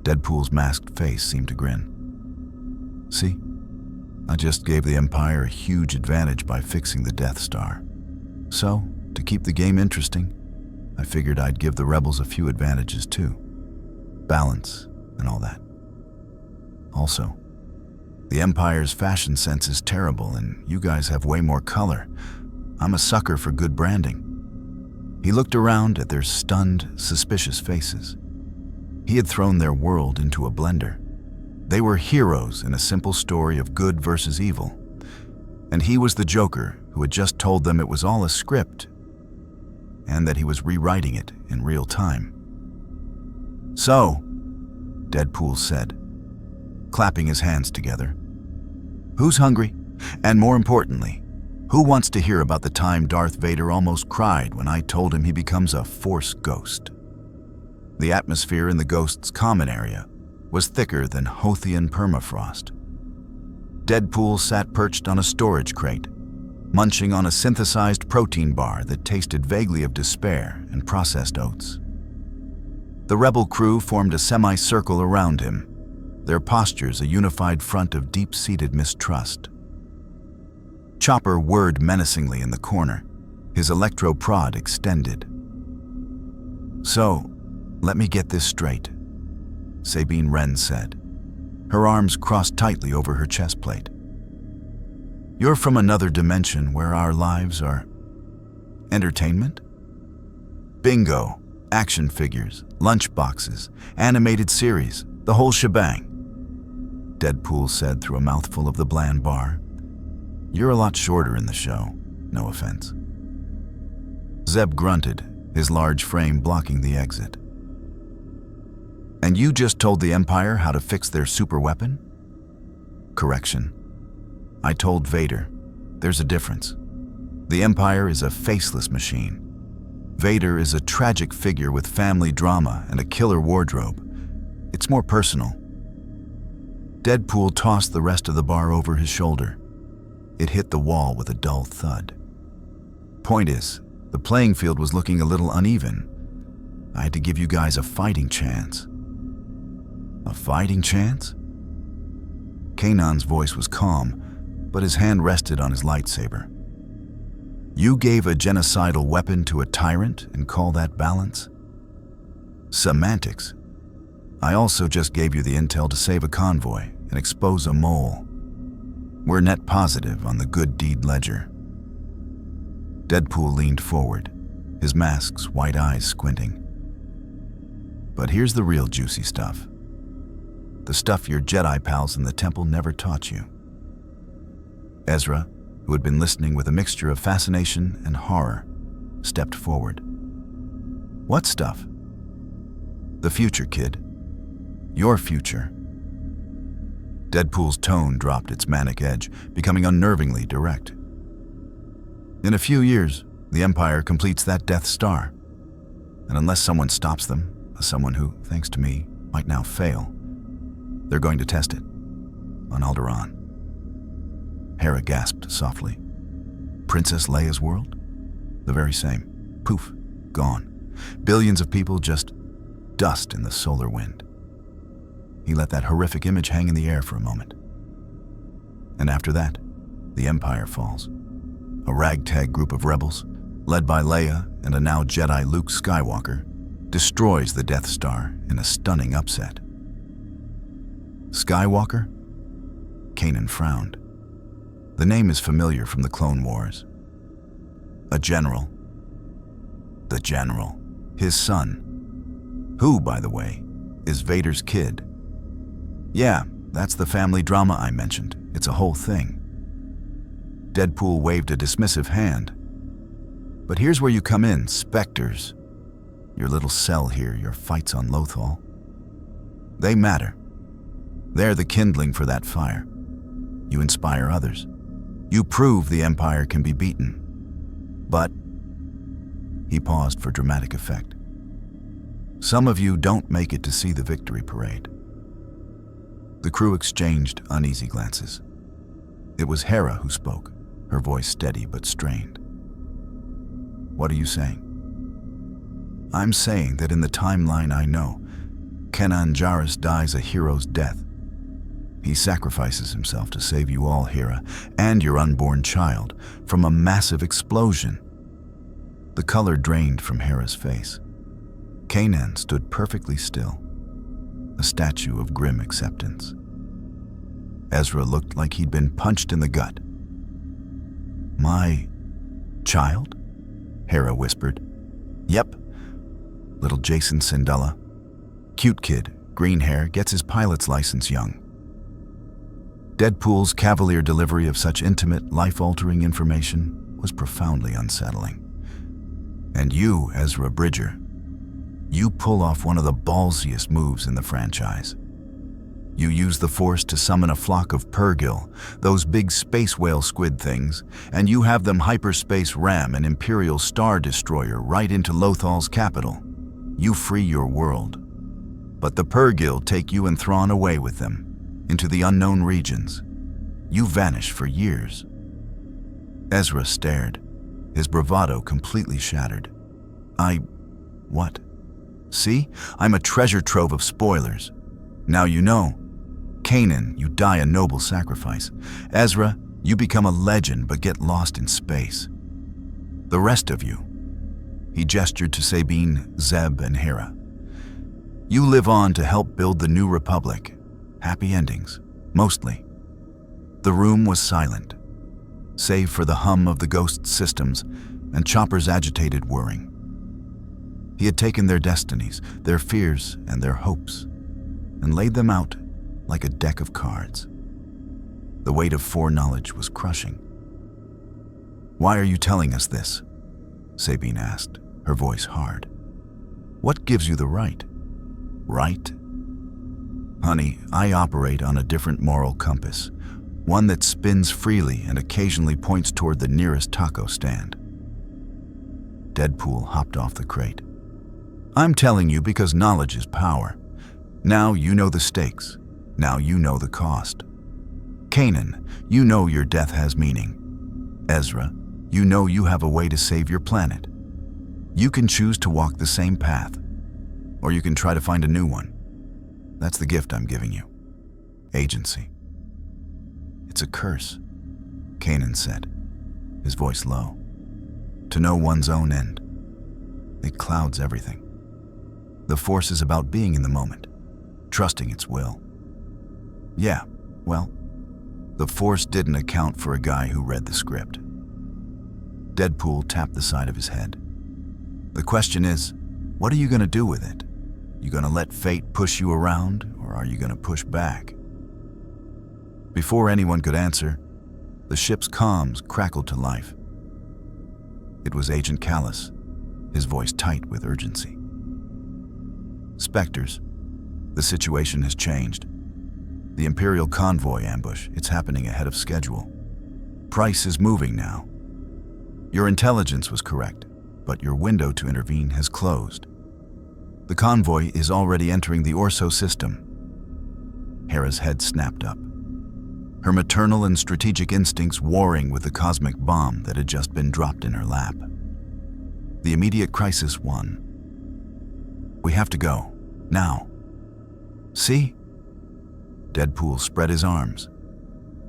S1: DeadPool's masked face seemed to grin. See? I just gave the Empire a huge advantage by fixing the Death Star. So, to keep the game interesting, I figured I'd give the rebels a few advantages too. Balance and all that. Also, the Empire's fashion sense is terrible and you guys have way more color. I'm a sucker for good branding. He looked around at their stunned, suspicious faces. He had thrown their world into a blender. They were heroes in a simple story of good versus evil. And he was the Joker who had just told them it was all a script and that he was rewriting it in real time. So, DeadPool said, clapping his hands together, who's hungry? And more importantly, who wants to hear about the time Darth Vader almost cried when I told him he becomes a Force ghost? The atmosphere in the ghost's common area was thicker than Hothian permafrost. DeadPool sat perched on a storage crate, munching on a synthesized protein bar that tasted vaguely of despair and processed oats. The rebel crew formed a semicircle around him, their postures a unified front of deep-seated mistrust. Chopper whirred menacingly in the corner, his electro-prod extended. So, let me get this straight, Sabine Wren said, her arms crossed tightly over her chest plate. You're from another dimension where our lives are entertainment? Bingo, action figures, lunch boxes, animated series, the whole shebang, DeadPool said through a mouthful of the bland bar. You're a lot shorter in the show, no offense. Zeb grunted, his large frame blocking the exit. And you just told the Empire how to fix their super weapon? Correction. I told Vader. There's a difference. The Empire is a faceless machine. Vader is a tragic figure with family drama and a killer wardrobe. It's more personal. DeadPool tossed the rest of the bar over his shoulder. It hit the wall with a dull thud. Point is, the playing field was looking a little uneven. I had to give you guys a fighting chance. A fighting chance? Kanan's voice was calm, but his hand rested on his lightsaber. You gave a genocidal weapon to a tyrant and call that balance? Semantics. I also just gave you the intel to save a convoy and expose a mole. We're net positive on the good deed ledger. DeadPool leaned forward, his mask's white eyes squinting. But here's the real juicy stuff. The stuff your Jedi pals in the temple never taught you. Ezra, who had been listening with a mixture of fascination and horror, stepped forward. What stuff? The future, kid. Your future. DeadPool's tone dropped its manic edge, becoming unnervingly direct. In a few years, the Empire completes that Death Star. And unless someone stops them, someone who, thanks to me, might now fail, they're going to test it on Alderaan. Hera gasped softly. Princess Leia's world? The very same. Poof, gone. Billions of people just dust in the solar wind. He let that horrific image hang in the air for a moment. And after that, the Empire falls. A ragtag group of rebels, led by Leia and a now Jedi Luke Skywalker, destroys the Death Star in a stunning upset. Skywalker? Kanan frowned. The name is familiar from the Clone Wars. A general. The general. His son. Who, by the way, is Vader's kid. Yeah, that's the family drama I mentioned. It's a whole thing. DeadPool waved a dismissive hand. But here's where you come in, Spectres. Your little cell here, your fights on Lothal. They matter. They're the kindling for that fire. You inspire others. You prove the Empire can be beaten. But, he paused for dramatic effect, some of you don't make it to see the victory parade. The crew exchanged uneasy glances. It was Hera who spoke, her voice steady but strained. What are you saying? I'm saying that in the timeline I know, Kanan Jarrus dies a hero's death. He sacrifices himself to save you all, Hera, and your unborn child, from a massive explosion. The color drained from Hera's face. Kanan stood perfectly still, a statue of grim acceptance. Ezra looked like he'd been punched in the gut. My child? Hera whispered. Yep. Little Jason Syndulla. Cute kid, green hair, gets his pilot's license young. DeadPool's cavalier delivery of such intimate, life-altering information was profoundly unsettling. And you, Ezra Bridger, you pull off one of the ballsiest moves in the franchise. You use the Force to summon a flock of Purrgil, those big space whale squid things, and you have them hyperspace ram an Imperial Star Destroyer right into Lothal's capital. You free your world. But the Purrgil take you and Thrawn away with them, into the unknown regions. You vanish for years. Ezra stared, his bravado completely shattered. What? See? I'm a treasure trove of spoilers. Now you know. Kanan, you die a noble sacrifice. Ezra, you become a legend but get lost in space. The rest of you, he gestured to Sabine, Zeb, and Hera. You live on to help build the new Republic. Happy endings, mostly. The room was silent, save for the hum of the ghost systems and Chopper's agitated whirring. He had taken their destinies, their fears, and their hopes, and laid them out like a deck of cards. The weight of foreknowledge was crushing. Why are you telling us this? Sabine asked, her voice hard. What gives you the right? Right? Honey, I operate on a different moral compass, one that spins freely and occasionally points toward the nearest taco stand. DeadPool hopped off the crate. I'm telling you because knowledge is power. Now you know the stakes. Now you know the cost. Kanan, you know your death has meaning. Ezra, you know you have a way to save your planet. You can choose to walk the same path, or you can try to find a new one. That's the gift I'm giving you. Agency. It's a curse, Kanan said, his voice low. To know one's own end. It clouds everything. The Force is about being in the moment, trusting its will. Yeah, well, the Force didn't account for a guy who read the script. DeadPool tapped the side of his head. The question is, what are you going to do with it? You going to let fate push you around, or are you going to push back? Before anyone could answer, the ship's comms crackled to life. It was Agent Callus, his voice tight with urgency. Spectres, the situation has changed. The Imperial convoy ambush, it's happening ahead of schedule. Price is moving now. Your intelligence was correct, but your window to intervene has closed. The convoy is already entering the Orso system. Hera's head snapped up, her maternal and strategic instincts warring with the cosmic bomb that had just been dropped in her lap. The immediate crisis won. We have to go, now. See? DeadPool spread his arms.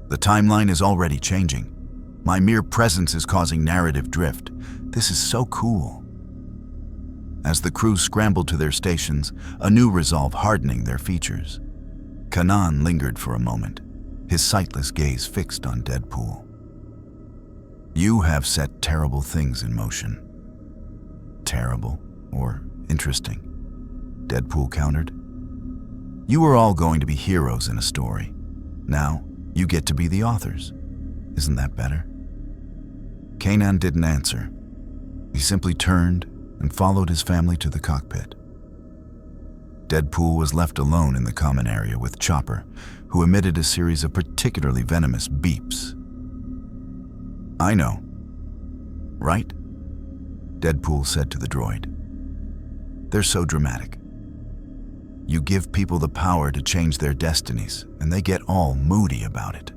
S1: The timeline is already changing. My mere presence is causing narrative drift. This is so cool. As the crew scrambled to their stations, a new resolve hardening their features. Kanan lingered for a moment, his sightless gaze fixed on DeadPool. You have set terrible things in motion. Terrible or interesting? DeadPool countered. You were all going to be heroes in a story. Now, you get to be the authors. Isn't that better? Kanan didn't answer. He simply turned and followed his family to the cockpit. DeadPool was left alone in the common area with Chopper, who emitted a series of particularly venomous beeps. I know. Right? DeadPool said to the droid. They're so dramatic. You give people the power to change their destinies, and they get all moody about it.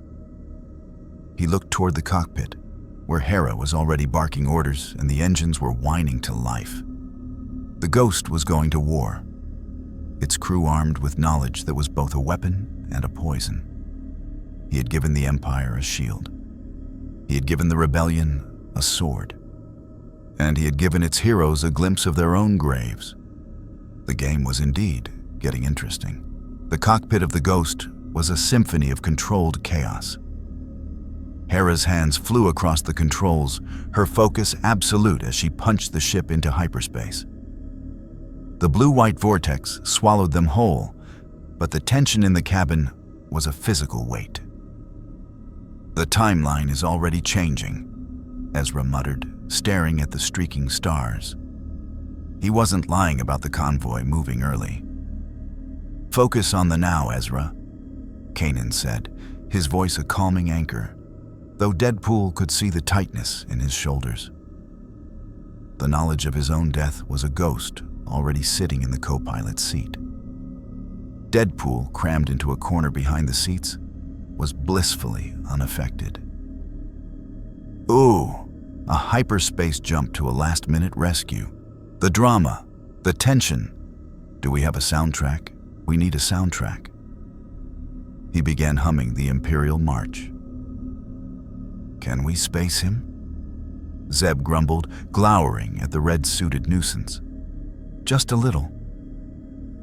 S1: He looked toward the cockpit, where Hera was already barking orders and the engines were whining to life. The Ghost was going to war, its crew armed with knowledge that was both a weapon and a poison. He had given the Empire a shield. He had given the Rebellion a sword. And he had given its heroes a glimpse of their own graves. The game was indeed getting interesting. The cockpit of the Ghost was a symphony of controlled chaos. Hera's hands flew across the controls, her focus absolute as she punched the ship into hyperspace. The blue-white vortex swallowed them whole, but the tension in the cabin was a physical weight. The timeline is already changing, Ezra muttered, staring at the streaking stars. He wasn't lying about the convoy moving early. Focus on the now, Ezra, Kanan said, his voice a calming anchor, though DeadPool could see the tightness in his shoulders. The knowledge of his own death was a ghost already sitting in the co-pilot's seat. DeadPool, crammed into a corner behind the seats, was blissfully unaffected. Ooh, a hyperspace jump to a last-minute rescue. The drama, the tension. Do we have a soundtrack? We need a soundtrack. He began humming the Imperial March. Can we space him? Zeb grumbled, glowering at the red-suited nuisance. Just a little.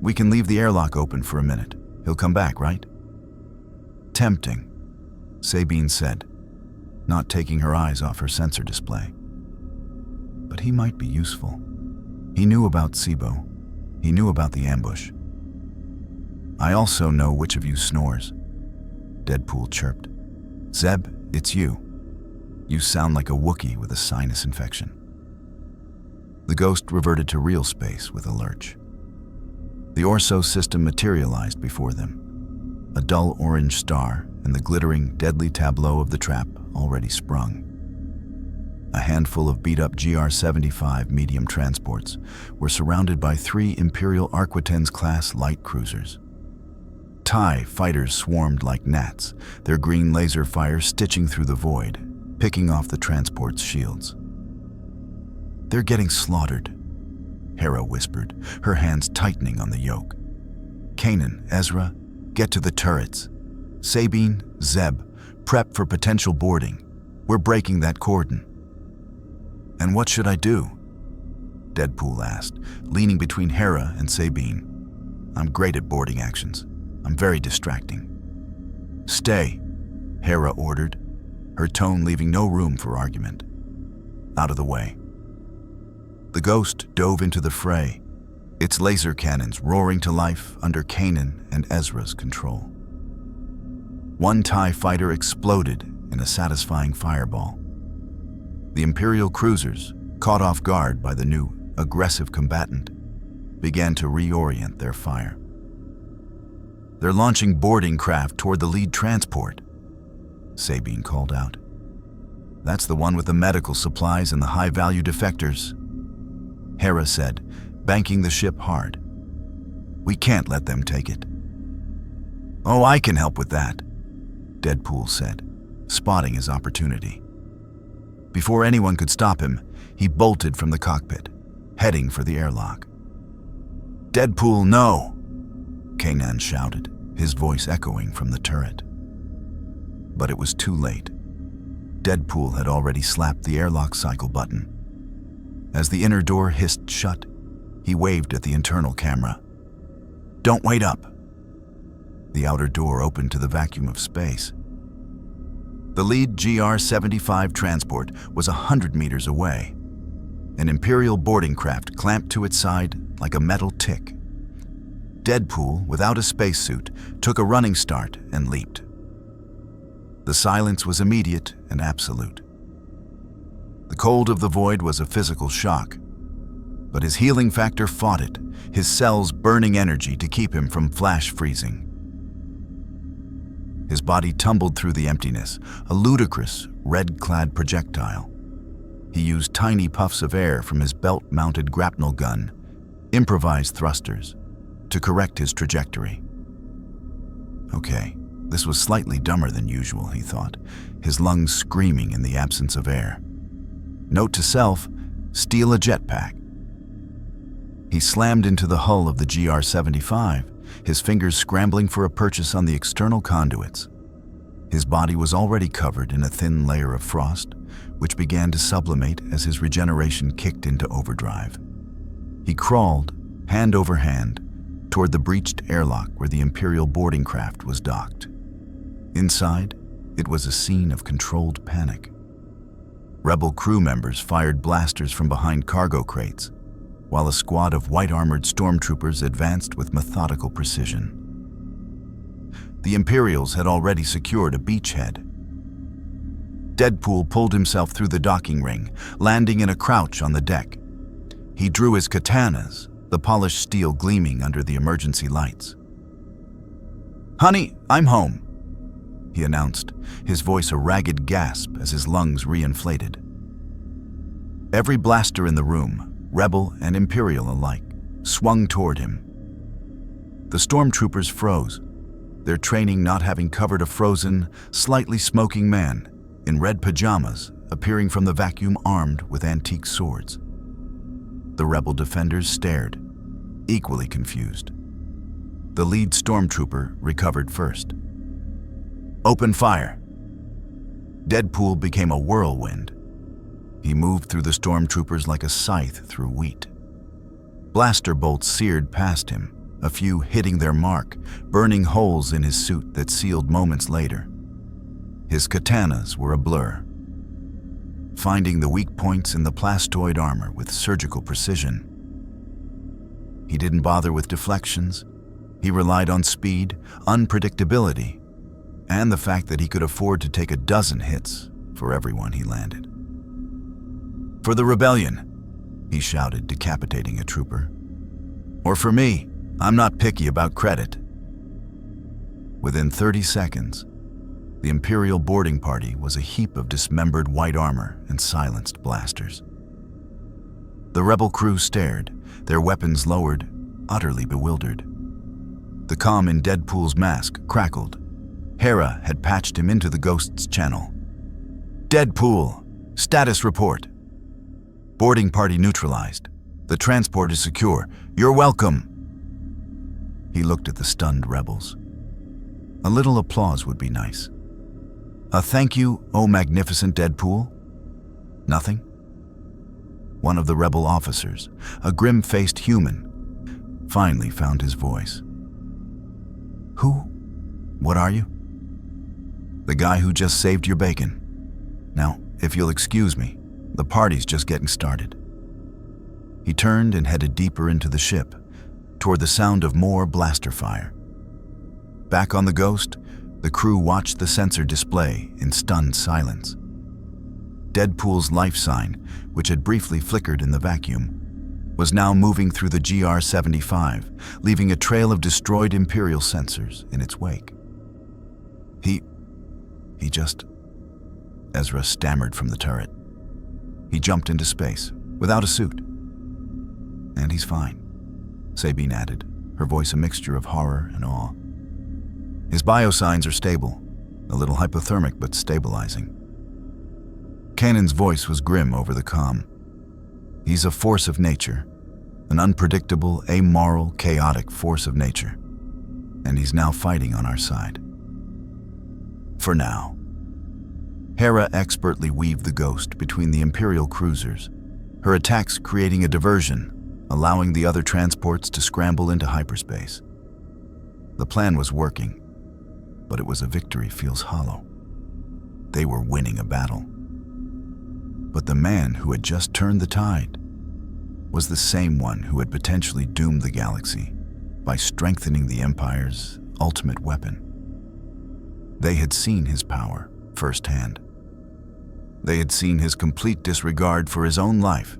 S1: We can leave the airlock open for a minute. He'll come back, right? Tempting, Sabine said, not taking her eyes off her sensor display. But he might be useful. He knew about Sibo. He knew about the ambush. I also know which of you snores, DeadPool chirped. Zeb, it's you. You sound like a Wookiee with a sinus infection. The Ghost reverted to real space with a lurch. The Orso system materialized before them, a dull orange star and the glittering, deadly tableau of the trap already sprung. A handful of beat-up GR-75 medium transports were surrounded by 3 Imperial Arquitens-class light cruisers. TIE fighters swarmed like gnats, their green laser fire stitching through the void, picking off the transport's shields. They're getting slaughtered, Hera whispered, her hands tightening on the yoke. Kanan, Ezra, get to the turrets. Sabine, Zeb, prep for potential boarding. We're breaking that cordon. And what should I do? DeadPool asked, leaning between Hera and Sabine. I'm great at boarding actions. I'm very distracting. Stay, Hera ordered, her tone leaving no room for argument. Out of the way. The Ghost dove into the fray, its laser cannons roaring to life under Kanan and Ezra's control. One TIE fighter exploded in a satisfying fireball. The Imperial cruisers, caught off guard by the new, aggressive combatant, began to reorient their fire. They're launching boarding craft toward the lead transport, Sabine called out. That's the one with the medical supplies and the high-value defectors, Hera said, banking the ship hard. We can't let them take it. Oh, I can help with that, DeadPool said, spotting his opportunity. Before anyone could stop him, he bolted from the cockpit, heading for the airlock. DeadPool, no! Kanan shouted, his voice echoing from the turret. But it was too late. DeadPool had already slapped the airlock cycle button. As the inner door hissed shut, he waved at the internal camera. Don't wait up. The outer door opened to the vacuum of space. The lead GR-75 transport was 100 meters away. An Imperial boarding craft clamped to its side like a metal tick. DeadPool, without a spacesuit, took a running start and leaped. The silence was immediate and absolute. The cold of the void was a physical shock, but his healing factor fought it, his cells burning energy to keep him from flash freezing. His body tumbled through the emptiness, a ludicrous, red-clad projectile. He used tiny puffs of air from his belt-mounted grapnel gun, improvised thrusters, to correct his trajectory. Okay, this was slightly dumber than usual, he thought, his lungs screaming in the absence of air. Note to self, steal a jetpack. He slammed into the hull of the GR-75, his fingers scrambling for a purchase on the external conduits. His body was already covered in a thin layer of frost, which began to sublimate as his regeneration kicked into overdrive. He crawled, hand over hand, toward the breached airlock where the Imperial boarding craft was docked. Inside, it was a scene of controlled panic. Rebel crew members fired blasters from behind cargo crates, while a squad of white-armored stormtroopers advanced with methodical precision. The Imperials had already secured a beachhead. DeadPool pulled himself through the docking ring, landing in a crouch on the deck. He drew his katanas, the polished steel gleaming under the emergency lights. "Honey, I'm home," he announced, his voice a ragged gasp as his lungs reinflated. Every blaster in the room, Rebel and Imperial alike, swung toward him. The stormtroopers froze, their training not having covered a frozen, slightly smoking man in red pajamas appearing from the vacuum armed with antique swords. The Rebel defenders stared, equally confused. The lead stormtrooper recovered first. "Open fire." DeadPool became a whirlwind. He moved through the stormtroopers like a scythe through wheat. Blaster bolts seared past him, a few hitting their mark, burning holes in his suit that sealed moments later. His katanas were a blur, finding the weak points in the plastoid armor with surgical precision. He didn't bother with deflections. He relied on speed, unpredictability, and the fact that he could afford to take a dozen hits for everyone he landed. "For the rebellion," he shouted, decapitating a trooper. "Or for me, I'm not picky about credit." Within 30 seconds, the Imperial boarding party was a heap of dismembered white armor and silenced blasters. The Rebel crew stared, their weapons lowered, utterly bewildered. The comm in DeadPool's mask crackled. Hera had patched him into the Ghost's channel. "DeadPool, status report. Boarding party neutralized. The transport is secure. You're welcome." He looked at the stunned rebels. A little applause would be nice. "A thank you, oh magnificent DeadPool?" Nothing? One of the rebel officers, a grim-faced human, finally found his voice. "Who? What are you?" "The guy who just saved your bacon. Now, if you'll excuse me, the party's just getting started." He turned and headed deeper into the ship, toward the sound of more blaster fire. Back on the Ghost, the crew watched the sensor display in stunned silence. DeadPool's life sign, which had briefly flickered in the vacuum, was now moving through the GR-75, leaving a trail of destroyed Imperial sensors in its wake. He just... Ezra stammered from the turret. He jumped into space, without a suit. And he's fine, Sabine added, her voice a mixture of horror and awe. His biosigns are stable, a little hypothermic but stabilizing. Kanan's voice was grim over the comm. He's a force of nature, an unpredictable, amoral, chaotic force of nature. And he's now fighting on our side. For now. Hera expertly weaved the Ghost between the Imperial cruisers, her attacks creating a diversion, allowing the other transports to scramble into hyperspace. The plan was working, but it was a victory feels hollow. They were winning a battle. But the man who had just turned the tide was the same one who had potentially doomed the galaxy by strengthening the Empire's ultimate weapon. They had seen his power firsthand. They had seen his complete disregard for his own life,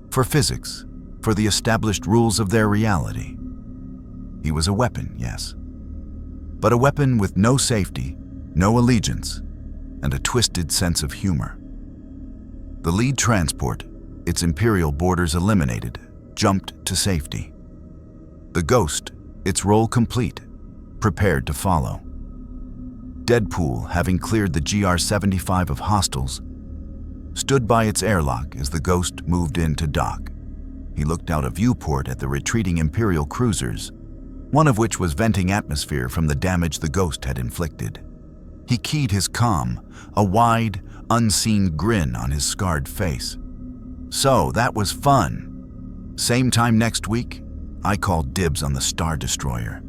S1: for physics, for the established rules of their reality. He was a weapon, yes, but a weapon with no safety, no allegiance, and a twisted sense of humor. The lead transport, its Imperial borders eliminated, jumped to safety. The Ghost, its role complete, prepared to follow. DeadPool, having cleared the GR-75 of hostiles, stood by its airlock as the Ghost moved in to dock. He looked out a viewport at the retreating Imperial cruisers, one of which was venting atmosphere from the damage the Ghost had inflicted. He keyed his comm, a wide, unseen grin on his scarred face. So, that was fun. Same time next week, I called dibs on the Star Destroyer.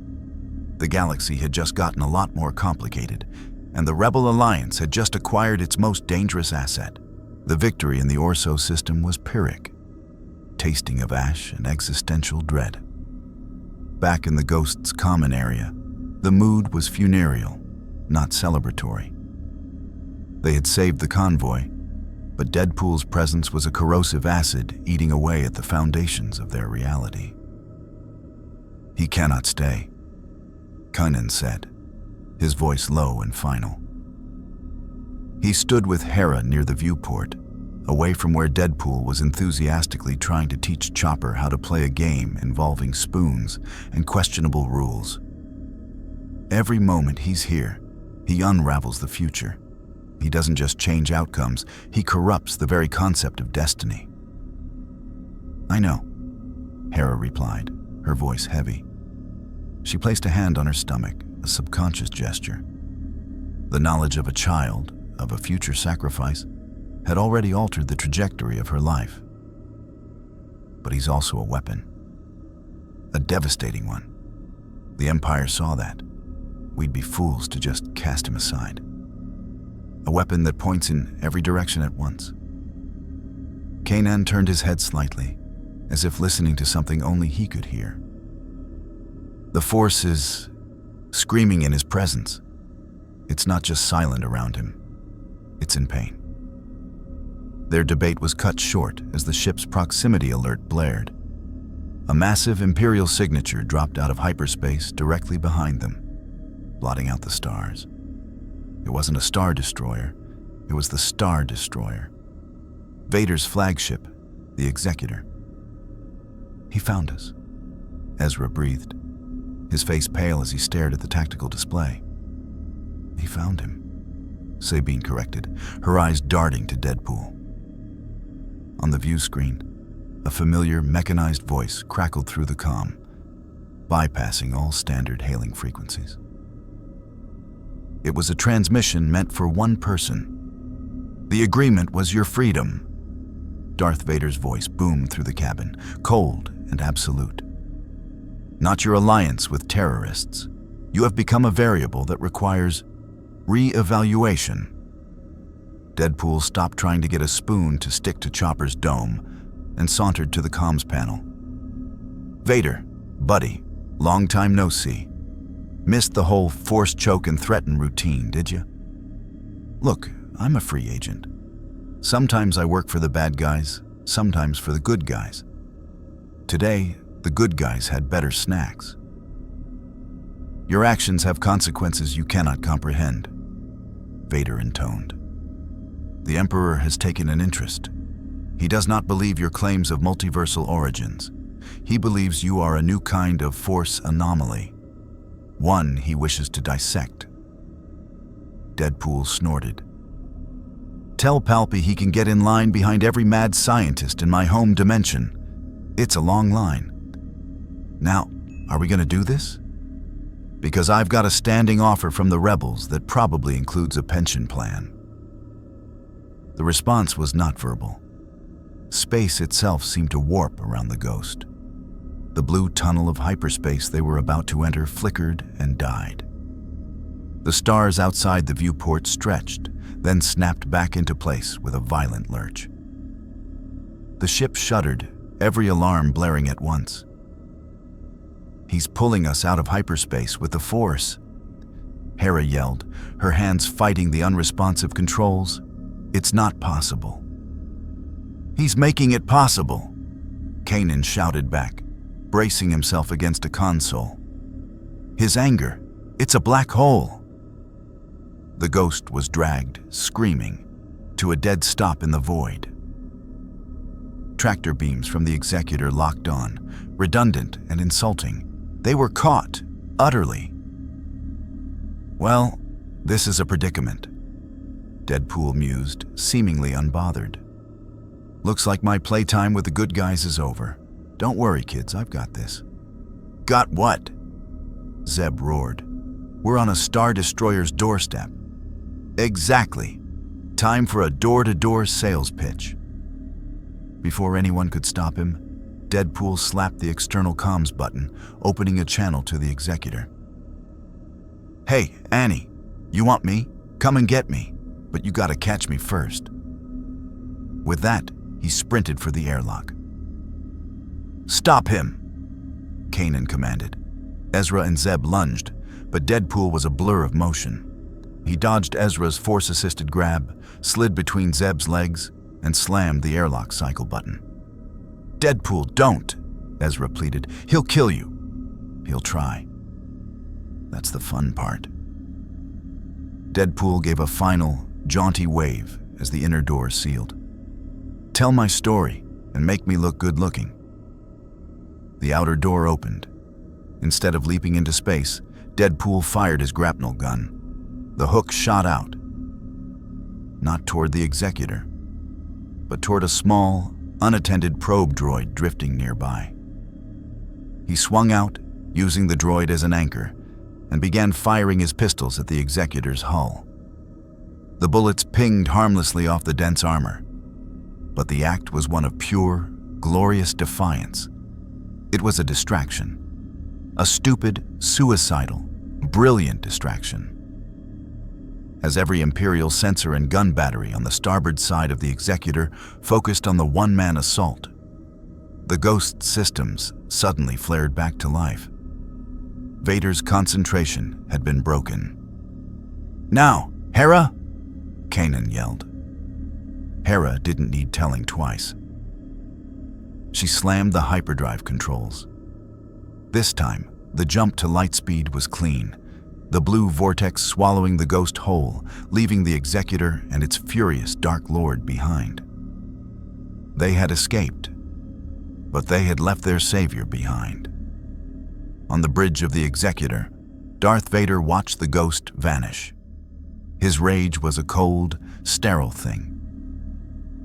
S1: The galaxy had just gotten a lot more complicated, and the Rebel Alliance had just acquired its most dangerous asset. The victory in the Orso system was Pyrrhic, tasting of ash and existential dread. Back in the Ghost's common area, the mood was funereal, not celebratory. They had saved the convoy, but DeadPool's presence was a corrosive acid eating away at the foundations of their reality. He cannot stay, Kanan said, his voice low and final. He stood with Hera near the viewport, away from where DeadPool was enthusiastically trying to teach Chopper how to play a game involving spoons and questionable rules. Every moment he's here, he unravels the future. He doesn't just change outcomes, he corrupts the very concept of destiny. I know, Hera replied, her voice heavy. She placed a hand on her stomach, a subconscious gesture. The knowledge of a child, of a future sacrifice, had already altered the trajectory of her life. But he's also a weapon. A devastating one. The Empire saw that. We'd be fools to just cast him aside. A weapon that points in every direction at once. Kanan turned his head slightly, as if listening to something only he could hear. The Force is screaming in his presence. It's not just silent around him. It's in pain. Their debate was cut short as the ship's proximity alert blared. A massive Imperial signature dropped out of hyperspace directly behind them, blotting out the stars. It wasn't a Star Destroyer, it was the Star Destroyer. Vader's flagship, the Executor. He found us, Ezra breathed, his face pale as he stared at the tactical display. He found him, Sabine corrected, her eyes darting to DeadPool. On the view screen, a familiar mechanized voice crackled through the comm, bypassing all standard hailing frequencies. It was a transmission meant for one person. The agreement was your freedom. Darth Vader's voice boomed through the cabin, cold and absolute. Not your alliance with terrorists. You have become a variable that requires re-evaluation. DeadPool stopped trying to get a spoon to stick to Chopper's dome and sauntered to the comms panel. Vader, buddy, long time no see. Missed the whole force choke and threaten routine, did you? Look, I'm a free agent. Sometimes I work for the bad guys, sometimes for the good guys. Today, the good guys had better snacks. Your actions have consequences you cannot comprehend, Vader intoned. The Emperor has taken an interest. He does not believe your claims of multiversal origins. He believes you are a new kind of Force anomaly, one he wishes to dissect. DeadPool snorted. Tell Palpy he can get in line behind every mad scientist in my home dimension. It's a long line. Now, are we going to do this? Because I've got a standing offer from the rebels that probably includes a pension plan. The response was not verbal. Space itself seemed to warp around the ghost. The blue tunnel of hyperspace they were about to enter flickered and died. The stars outside the viewport stretched, then snapped back into place with a violent lurch. The ship shuddered, every alarm blaring at once. He's pulling us out of hyperspace with the Force, Hera yelled, her hands fighting the unresponsive controls. It's not possible. He's making it possible, Kanan shouted back, bracing himself against a console. His anger, it's a black hole. The ghost was dragged, screaming, to a dead stop in the void. Tractor beams from the Executor locked on, redundant and insulting. They were caught, utterly. Well, this is a predicament, DeadPool mused, seemingly unbothered. Looks like my playtime with the good guys is over. Don't worry, kids, I've got this. Got what? Zeb roared. We're on a Star Destroyer's doorstep. Exactly. Time for a door-to-door sales pitch. Before anyone could stop him, DeadPool slapped the external comms button, opening a channel to the Executor. Hey, Annie, you want me? Come and get me, but you gotta catch me first. With that, he sprinted for the airlock. Stop him, Kanan commanded. Ezra and Zeb lunged, but DeadPool was a blur of motion. He dodged Ezra's Force-assisted grab, slid between Zeb's legs, and slammed the airlock cycle button. DeadPool, don't, Ezra pleaded. He'll kill you. He'll try. That's the fun part. DeadPool gave a final, jaunty wave as the inner door sealed. Tell my story and make me look good-looking. The outer door opened. Instead of leaping into space, DeadPool fired his grapnel gun. The hook shot out. Not toward the Executor, but toward a small, unattended probe droid drifting nearby. He swung out, using the droid as an anchor, and began firing his pistols at the Executor's hull. The bullets pinged harmlessly off the dense armor, but the act was one of pure, glorious defiance. It was a distraction. A stupid, suicidal, brilliant distraction. As every Imperial sensor and gun battery on the starboard side of the Executor focused on the one-man assault, the Ghost systems suddenly flared back to life. Vader's concentration had been broken. Now, Hera! Kanan yelled. Hera didn't need telling twice. She slammed the hyperdrive controls. This time, the jump to light speed was clean, the blue vortex swallowing the ghost whole, leaving the Executor and its furious Dark Lord behind. They had escaped, but they had left their savior behind. On the bridge of the Executor, Darth Vader watched the ghost vanish. His rage was a cold, sterile thing.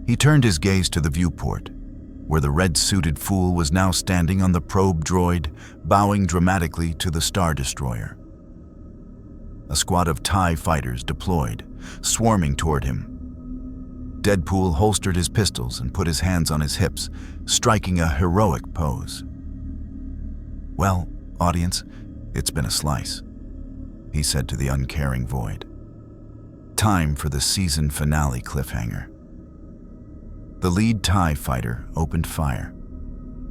S1: He turned his gaze to the viewport, where the red-suited fool was now standing on the probe droid, bowing dramatically to the Star Destroyer. A squad of TIE fighters deployed, swarming toward him. DeadPool holstered his pistols and put his hands on his hips, striking a heroic pose. Well, audience, it's been a slice, he said to the uncaring void. Time for the season finale cliffhanger. The lead TIE fighter opened fire.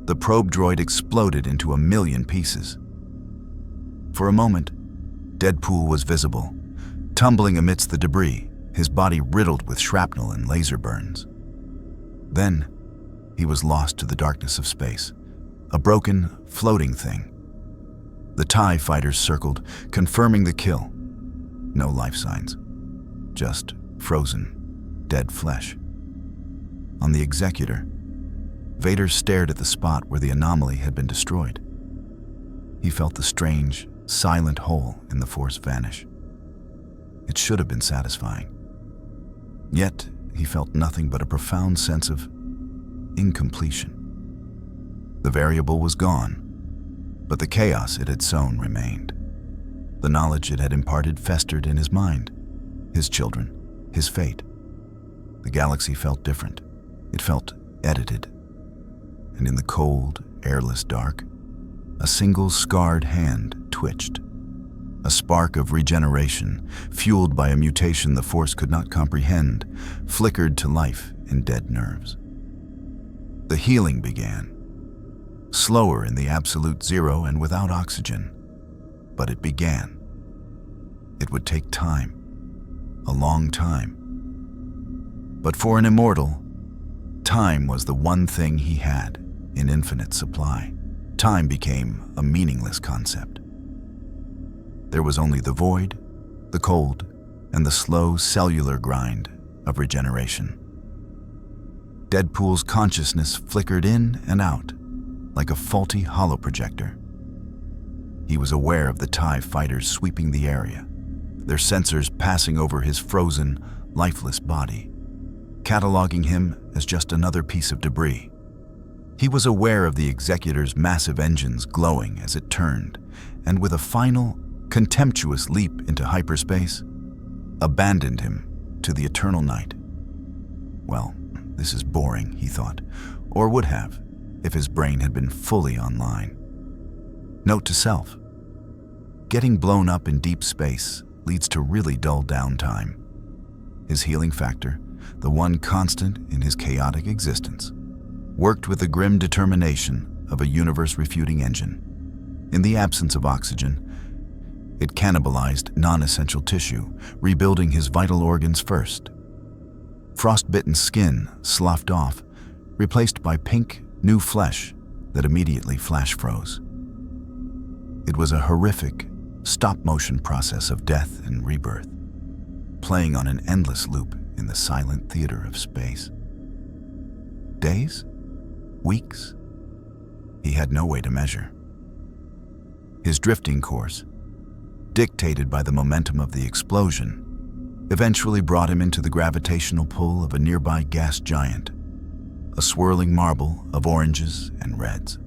S1: The probe droid exploded into 1,000,000 pieces. For a moment, DeadPool was visible, tumbling amidst the debris, his body riddled with shrapnel and laser burns. Then, he was lost to the darkness of space, a broken, floating thing. The TIE fighters circled, confirming the kill. No life signs. Just frozen, dead flesh. On the Executor, Vader stared at the spot where the anomaly had been destroyed. He felt the strange, silent hole in the Force vanish. It should have been satisfying. Yet, he felt nothing but a profound sense of incompletion. The variable was gone, but the chaos it had sown remained. The knowledge it had imparted festered in his mind, his children, his fate. The galaxy felt different. It felt edited. And in the cold, airless dark, a single scarred hand twitched. A spark of regeneration, fueled by a mutation the Force could not comprehend, flickered to life in dead nerves. The healing began, slower in the absolute zero and without oxygen, but it began. It would take time, a long time. But for an immortal, time was the one thing he had in infinite supply. Time became a meaningless concept. There was only the void, the cold, and the slow cellular grind of regeneration. DeadPool's consciousness flickered in and out like a faulty holoprojector. He was aware of the TIE fighters sweeping the area, their sensors passing over his frozen, lifeless body, cataloging him as just another piece of debris. He was aware of the Executor's massive engines glowing as it turned, and with a final, contemptuous leap into hyperspace, abandoned him to the eternal night. Well, this is boring, he thought, or would have, if his brain had been fully online. Note to self: getting blown up in deep space leads to really dull downtime. His healing factor, the one constant in his chaotic existence, worked with the grim determination of a universe-refuting engine. In the absence of oxygen, it cannibalized non-essential tissue, rebuilding his vital organs first. Frostbitten skin sloughed off, replaced by pink, new flesh that immediately flash froze. It was a horrific, stop-motion process of death and rebirth, playing on an endless loop in the silent theater of space. Days? Weeks? He had no way to measure. His drifting course, dictated by the momentum of the explosion, eventually brought him into the gravitational pull of a nearby gas giant, a swirling marble of oranges and reds.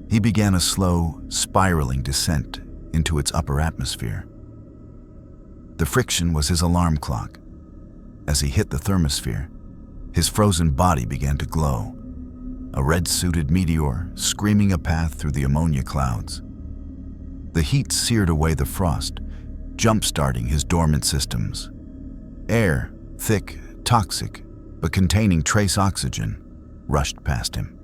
S1: He began a slow, spiraling descent into its upper atmosphere. The friction was his alarm clock. As he hit the thermosphere, his frozen body began to glow, a red-suited meteor screaming a path through the ammonia clouds. The heat seared away the frost, jump-starting his dormant systems. Air, thick, toxic, but containing trace oxygen, rushed past him.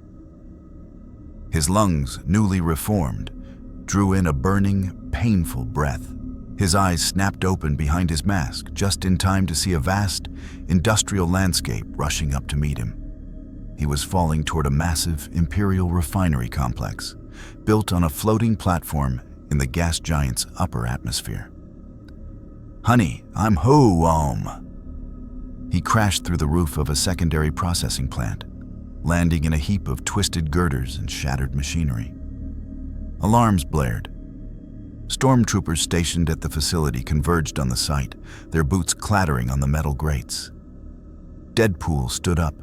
S1: His lungs, newly reformed, drew in a burning, painful breath. His eyes snapped open behind his mask, just in time to see a vast, industrial landscape rushing up to meet him. He was falling toward a massive Imperial refinery complex, built on a floating platform in the gas giant's upper atmosphere. "Honey, I'm home." He crashed through the roof of a secondary processing plant, landing in a heap of twisted girders and shattered machinery. Alarms blared. Stormtroopers stationed at the facility converged on the site, their boots clattering on the metal grates. DeadPool stood up,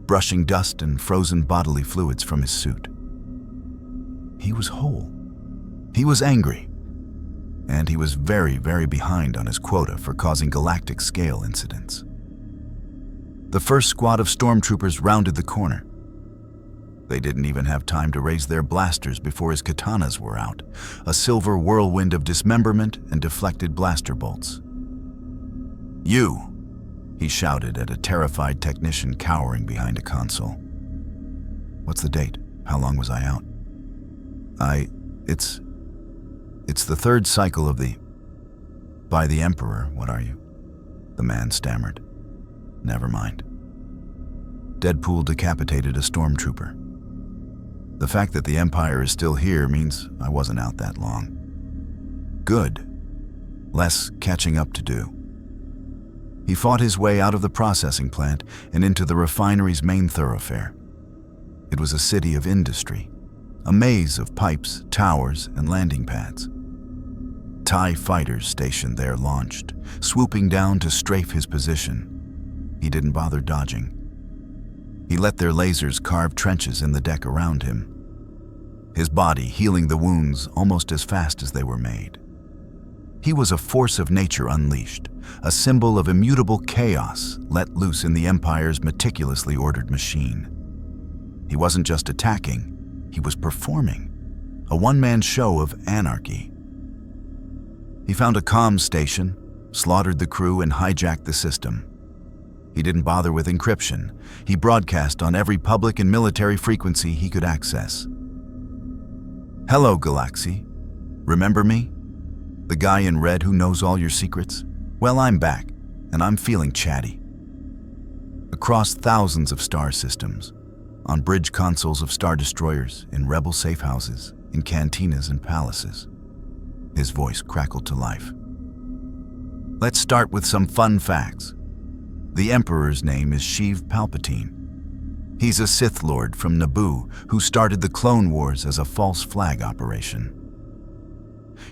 S1: brushing dust and frozen bodily fluids from his suit. He was whole. He was angry. And he was very, very behind on his quota for causing galactic scale incidents. The first squad of stormtroopers rounded the corner. They didn't even have time to raise their blasters before his katanas were out, a silver whirlwind of dismemberment and deflected blaster bolts. "You!" he shouted at a terrified technician cowering behind a console. "What's the date? How long was I out?" It's the third cycle of the... By the Emperor, what are you?" the man stammered. "Never mind." DeadPool decapitated a stormtrooper. The fact that the Empire is still here means I wasn't out that long. Good. Less catching up to do. He fought his way out of the processing plant and into the refinery's main thoroughfare. It was a city of industry, a maze of pipes, towers, and landing pads. TIE fighters stationed there launched, swooping down to strafe his position. He didn't bother dodging. He let their lasers carve trenches in the deck around him, his body healing the wounds almost as fast as they were made. He was a force of nature unleashed, a symbol of immutable chaos let loose in the Empire's meticulously ordered machine. He wasn't just attacking, he was performing, a one-man show of anarchy. He found a comms station, slaughtered the crew, and hijacked the system. He didn't bother with encryption. He broadcast on every public and military frequency he could access. "Hello, Galaxy. Remember me? The guy in red who knows all your secrets? Well, I'm back, and I'm feeling chatty." Across thousands of star systems, on bridge consoles of star destroyers, in rebel safe houses, in cantinas and palaces, his voice crackled to life. Let's start with some fun facts. The Emperor's name is Sheev Palpatine. He's a Sith Lord from Naboo who started the Clone Wars as a false flag operation.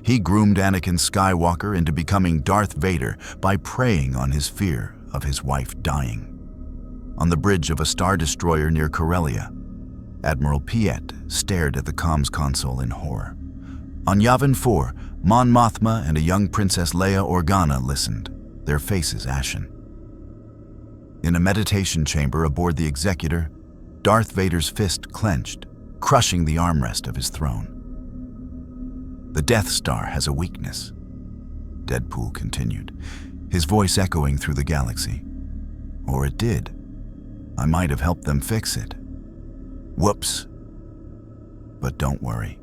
S1: He groomed Anakin Skywalker into becoming Darth Vader by preying on his fear of his wife dying. On the bridge of a star destroyer near Corellia, Admiral Piet stared at the comms console in horror. On Yavin 4, Mon Mothma and a young Princess Leia Organa listened, their faces ashen. In a meditation chamber aboard the Executor, Darth Vader's fist clenched, crushing the armrest of his throne. "The Death Star has a weakness," DeadPool continued, his voice echoing through the galaxy. "Or it did. I might have helped them fix it. Whoops. But don't worry.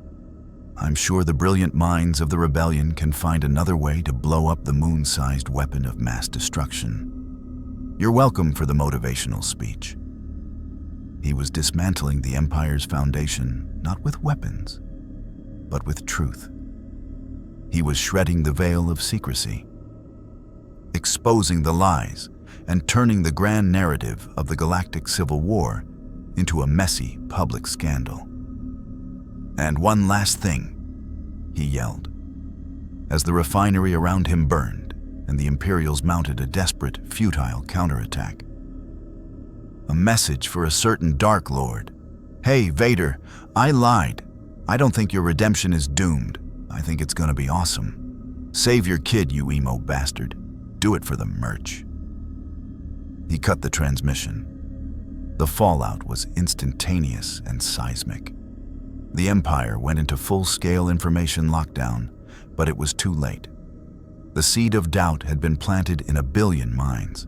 S1: I'm sure the brilliant minds of the rebellion can find another way to blow up the moon-sized weapon of mass destruction. You're welcome for the motivational speech." He was dismantling the Empire's foundation, not with weapons, but with truth. He was shredding the veil of secrecy, exposing the lies, and turning the grand narrative of the Galactic Civil War into a messy public scandal. "And one last thing," he yelled, as the refinery around him burned and the Imperials mounted a desperate, futile counterattack. "A message for a certain Dark Lord. Hey, Vader, I lied. I don't think your redemption is doomed. I think it's gonna be awesome. Save your kid, you emo bastard. Do it for the merch." He cut the transmission. The fallout was instantaneous and seismic. The Empire went into full-scale information lockdown, but it was too late. The seed of doubt had been planted in 1 billion minds.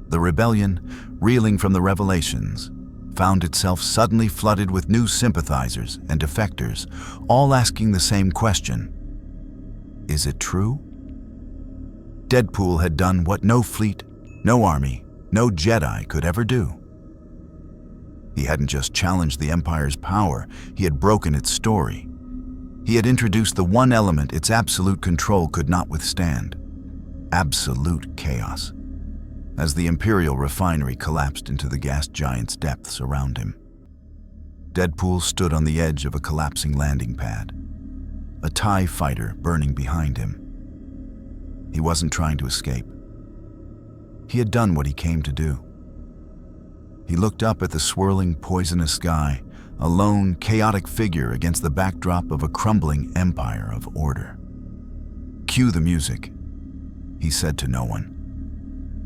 S1: The rebellion, reeling from the revelations, found itself suddenly flooded with new sympathizers and defectors, all asking the same question: is it true? DeadPool had done what no fleet, no army, no Jedi could ever do. He hadn't just challenged the Empire's power, he had broken its story. He had introduced the one element its absolute control could not withstand: absolute chaos, as the Imperial refinery collapsed into the gas giant's depths around him. DeadPool stood on the edge of a collapsing landing pad, a TIE fighter burning behind him. He wasn't trying to escape. He had done what he came to do. He looked up at the swirling, poisonous sky, a lone, chaotic figure against the backdrop of a crumbling empire of order. "Cue the music," he said to no one,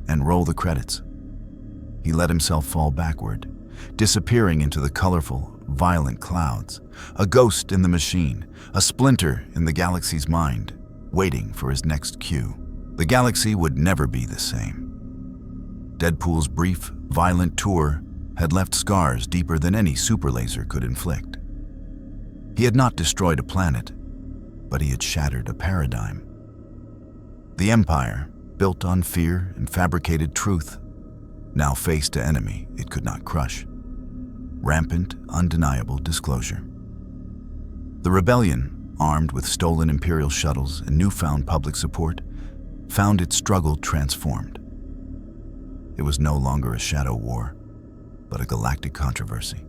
S1: "and roll the credits." He let himself fall backward, disappearing into the colorful, violent clouds, a ghost in the machine, a splinter in the galaxy's mind, waiting for his next cue. The galaxy would never be the same. DeadPool's brief, violent tour had left scars deeper than any superlaser could inflict. He had not destroyed a planet, but he had shattered a paradigm. The Empire, built on fear and fabricated truth, now faced an enemy it could not crush. rampant, undeniable disclosure. The rebellion, armed with stolen Imperial shuttles and newfound public support, found its struggle transformed. It was no longer a shadow war, but a galactic controversy.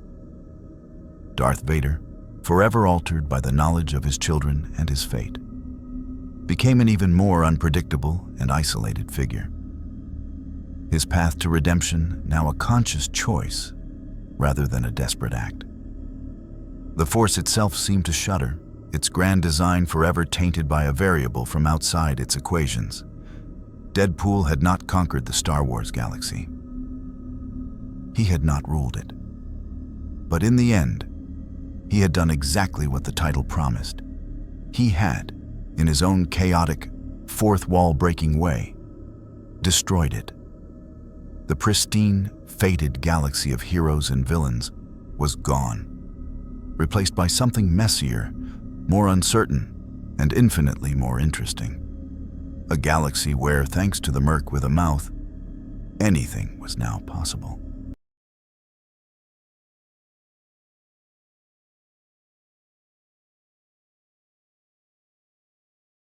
S1: Darth Vader, forever altered by the knowledge of his children and his fate, became an even more unpredictable and isolated figure. His path to redemption now a conscious choice rather than a desperate act. The Force itself seemed to shudder, its grand design forever tainted by a variable from outside its equations. DeadPool had not conquered the Star Wars galaxy. He had not ruled it. But in the end, he had done exactly what the title promised. He had, in his own chaotic, fourth wall-breaking way, destroyed it. The pristine, fated galaxy of heroes and villains was gone, replaced by something messier, more uncertain, and infinitely more interesting. A galaxy where, thanks to the Merc with a mouth, anything was now possible.